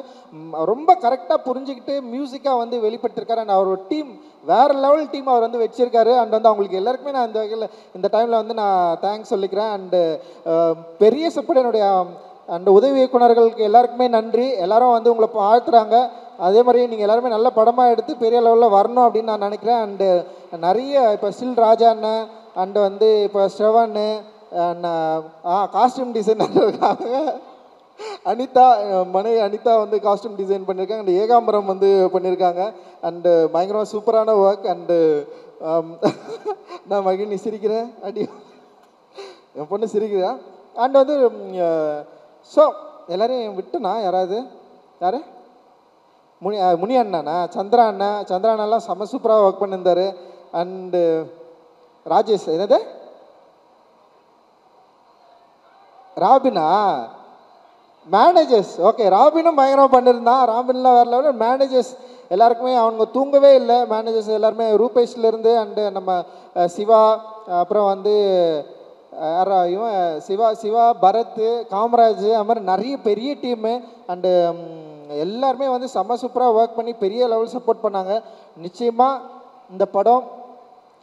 ரொம்ப கரெக்டாக புரிஞ்சுக்கிட்டு மியூசிக்காக வந்து வெளிப்படுத்திருக்காரு. அண்ட் அவரோட டீம் வேறு லெவல் டீம் அவர் வந்து வச்சுருக்காரு. அண்ட் வந்து அவங்களுக்கு எல்லாருக்குமே நான் இந்த வகையில் இந்த டைமில் வந்து நான் தேங்க்ஸ் சொல்லிக்கிறேன். அண்டு பெரிய சப்போர்ட் என்னுடைய அண்ட் உதவி இயக்குனர்களுக்கு எல்லாருக்குமே நன்றி. எல்லாரும் வந்து உங்களை வாழ்த்துறாங்க. அதே மாதிரி நீங்கள் எல்லாருமே நல்ல படமாக எடுத்து பெரிய லெவலில் வரணும் அப்படின்னு நான் நினைக்கிறேன். அண்டு நிறைய இப்போ ஸ்டில் ராஜா அண்ணன், அண்டு வந்து இப்போ ஸ்ரவன்னு, காஸ்டியூம் டிசைனர் இருக்காங்க, அனிதா மனைவி அனிதா வந்து காஸ்டியூம் டிசைன் பண்ணியிருக்காங்க. அண்ட் ஏகாம்பரம் வந்து பண்ணியிருக்காங்க. அண்டு பயங்கரமாக சூப்பரான ஒர்க். அண்டு நான் மகிழ்ச்சி சிரிக்கிறேன், அடி என் பொண்ணு சிரிக்கிறேன். அண்ட் வந்து ஸோ எல்லோரையும் விட்டுனா யாராவது யார் முனி அண்ணாண்ணா, சந்திரா அண்ணாலாம் செம்ம சூப்பராக ஒர்க் பண்ணியிருந்தார். அண்டு ராஜேஷ் என்னது ராபினா மேனேஜர்ஸ், ஓகே ராபினும் பயங்கரமாக பண்ணியிருந்தான். ராபின்லாம் வேறு லெவலில் மேனேஜர்ஸ் எல்லாருக்குமே அவங்க தூங்கவே இல்லை. மேனேஜர்ஸ் எல்லாருமே ரூபேஷ்லேருந்து அண்டு நம்ம சிவா, அப்புறம் வந்து இவன் சிவா பரத், காமராஜ், அது மாதிரி நிறைய பெரிய டீமு. அண்டு எல்லாருமே வந்து செம்ம சூப்பராக ஒர்க் பண்ணி பெரிய லெவல் சப்போர்ட் பண்ணாங்க. நிச்சயமாக இந்த படம்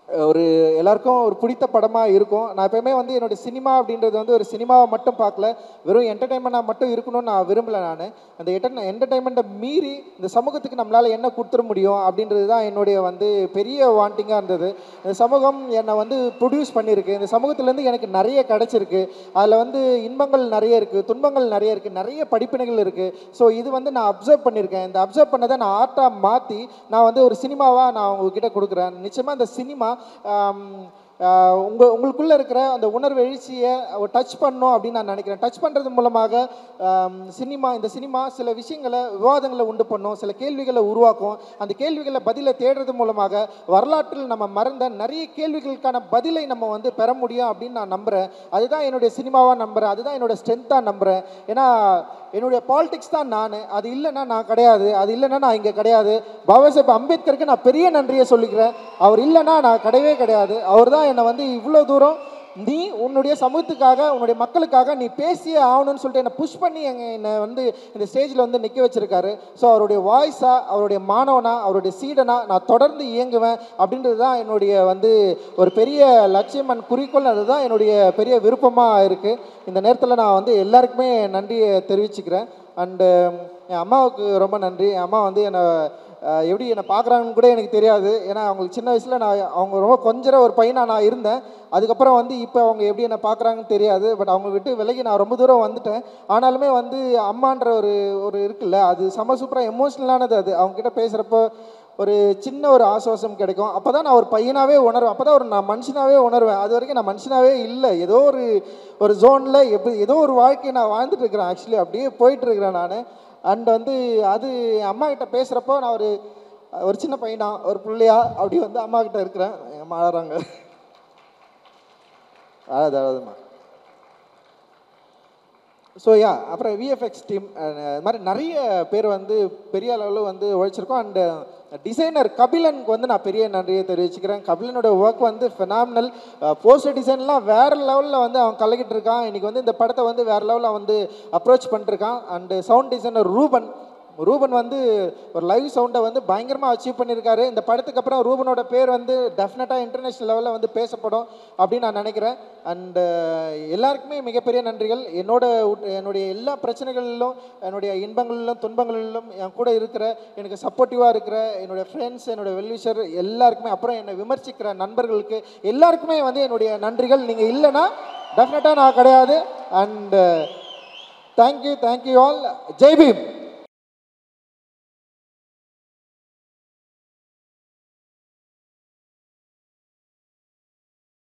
ஒரு எல்லாருக்கும் ஒரு பிடித்த படமாக இருக்கும். நான் எப்போயுமே வந்து என்னோடய சினிமா அப்படின்றது வந்து ஒரு சினிமாவை மட்டும் பார்க்கல, வெறும் என்டர்டைன்மெண்ட்டாக மட்டும் இருக்கணும்னு நான் விரும்பலை. நான் அந்த என்டர்டைன்மெண்ட்டை மீறி இந்த சமூகத்துக்கு நம்மளால் என்ன கொடுத்துட முடியும் அப்படின்றது தான் என்னுடைய வந்து பெரிய வாண்டிங்காக இருந்தது. இந்த சமூகம் என்னை வந்து ப்ரொடியூஸ் பண்ணியிருக்கு. இந்த சமூகத்துலேருந்து எனக்கு நிறைய கிடச்சிருக்கு. அதில் வந்து இன்பங்கள் நிறைய இருக்குது, துன்பங்கள் நிறைய இருக்குது, நிறைய படிப்பினைகள் இருக்குது. ஸோ இது வந்து நான் அப்சர்வ் பண்ணியிருக்கேன். இந்த அப்சர்வ் பண்ணதை நான் ஆர்ட்டாக மாற்றி நான் வந்து ஒரு சினிமாவாக நான் உங்ககிட்ட கொடுக்குறேன். நிச்சயமாக இந்த சினிமா உங்களுக்குள்ளே இருக்கிற அந்த உணர்வு எழுச்சியை டச் பண்ணணும் அப்படின்னு நான் நினைக்கிறேன். டச் பண்ணுறது மூலமாக இந்த சினிமா சில விஷயங்களை விவாதங்களை உண்டு பண்ணும், சில கேள்விகளை உருவாக்கும். அந்த கேள்விகளை பதிலை தேடுறது மூலமாக வரலாற்றில் நம்ம மறந்த நிறைய கேள்விகளுக்கான பதிலை நம்ம வந்து பெற முடியும் அப்படின்னு நான் நம்புகிறேன். அதுதான் என்னுடைய சினிமாவாக நம்புகிறேன், அதுதான் என்னோடய ஸ்ட்ரென்த்தாக நம்புகிறேன். ஏன்னா என்னுடைய பாலிடிக்ஸ் தான் நான், அது இல்லைன்னா நான் கிடையாது, அது இல்லைன்னா நான் இங்கே கிடையாது. பாபா சாஹேப் அம்பேத்கருக்கு நான் பெரிய நன்றியை சொல்லிக்கிறேன். அவர் இல்லைன்னா நான் கிடையவே கிடையாது. அவர் தான் என்னை வந்து இவ்வளோ தூரம் நீ உன்னுடைய சமூகத்துக்காக உன்னுடைய மக்களுக்காக நீ பேசியே ஆகணும்னு சொல்லிட்டு என்னை புஷ் பண்ணி என்னை வந்து இந்த ஸ்டேஜில் வந்து நிற்க வச்சுருக்காரு. ஸோ அவருடைய வாய்ஸாக, அவருடைய மாணவனா, அவருடைய சீடனா நான் தொடர்ந்து இயங்குவேன் அப்படின்றது தான் என்னுடைய வந்து ஒரு பெரிய லட்சியம் அண்ட் குறிக்கோள். அதுதான் என்னுடைய பெரிய விருப்பமாக இருக்குது. இந்த நேரத்தில் நான் வந்து எல்லாருக்குமே நன்றியை தெரிவிச்சுக்கிறேன். அண்டு என் அம்மாவுக்கு ரொம்ப நன்றி. என் அம்மா வந்து என்னை எப்படி என்னை பார்க்குறாங்கன்னு கூட எனக்கு தெரியாது. ஏன்னா அவங்களுக்கு சின்ன வயசில் அவங்க ரொம்ப கொஞ்சம் ஒரு பையனாக நான் இருந்தேன். அதுக்கப்புறம் இப்போ அவங்க எப்படி என்னை பார்க்குறாங்கன்னு தெரியாது. பட் அவங்க விட்டு விலகி நான் ரொம்ப தூரம் வந்துட்டேன். ஆனாலுமே அம்மான்ற ஒரு இருக்குல்ல, அது செம்ம சூப்பராக எமோஷ்னலானது. அது அவங்ககிட்ட பேசுகிறப்போ ஒரு சின்ன ஒரு ஆசுவாசம் கிடைக்கும். அப்போ தான் நான் ஒரு பையனாகவே உணர்வேன். அப்போ தான் நான் மனுஷனாகவே உணர்வேன். அது வரைக்கும் நான் மனுஷனாகவே இல்லை. ஏதோ ஒரு ஜோனில் ஏதோ ஒரு வாழ்க்கையை நான் வாழ்ந்துட்டு இருக்கிறேன். ஆக்சுவலி அப்படியே போயிட்டுருக்கிறேன் நான். அண்ட் அது என் அம்மா கிட்ட பேசுகிறப்போ நான் ஒரு சின்ன பையனா ஒரு பிள்ளையா அப்படி அம்மா கிட்ட இருக்கிறேன். எங்கள் அம்மா அழறாங்க. அழாதுமா. ஸோ அப்புறம் விஎஃப்எக்ஸ் டீம் இது மாதிரி நிறைய பேர் பெரிய அளவில் உழைச்சிருக்கோம். அண்டு டிசைனர் கபிலனுக்கு நான் பெரிய நன்றியை தெரிவிச்சுக்கிறேன். கபிலனோட ஒர்க் ஃபெனாமினல். போஸ்டர் டிசைன்லாம் வேறு லெவலில் அவன் கலக்கிட்டு இருக்கான். இன்றைக்கி இந்த படத்தை வேறு லெவலில் அப்ரோச் பண்ணிட்டுருக்கான். அண்டு சவுண்ட் டிசைனர் ரூபன் ஒரு லைவ் சவுண்டை பயங்கரமாக அச்சீவ் பண்ணியிருக்காரு. இந்த படத்துக்கு அப்புறம் ரூபனோட பேர் டெஃபினட்டாக இன்டர்நேஷ்னல் லெவலில் பேசப்படும் அப்படின்னு நான் நினைக்கிறேன். அண்டு எல்லாருக்குமே மிகப்பெரிய நன்றிகள். என்னுடைய எல்லா பிரச்சனைகளிலும், என்னுடைய இன்பங்களிலும் துன்பங்களிலும் என் கூட இருக்கிற, எனக்கு சப்போர்ட்டிவாக இருக்கிற என்னுடைய ஃப்ரெண்ட்ஸ், என்னுடைய வெல்விஷர் எல்லாருக்குமே, அப்புறம் என்னை விமர்சிக்கிற நண்பர்களுக்கு எல்லாருக்குமே என்னுடைய நன்றிகள். நீங்கள் இல்லைன்னா டெஃபினட்டாக நான் கிடையாது. And thank you all. Jai beam.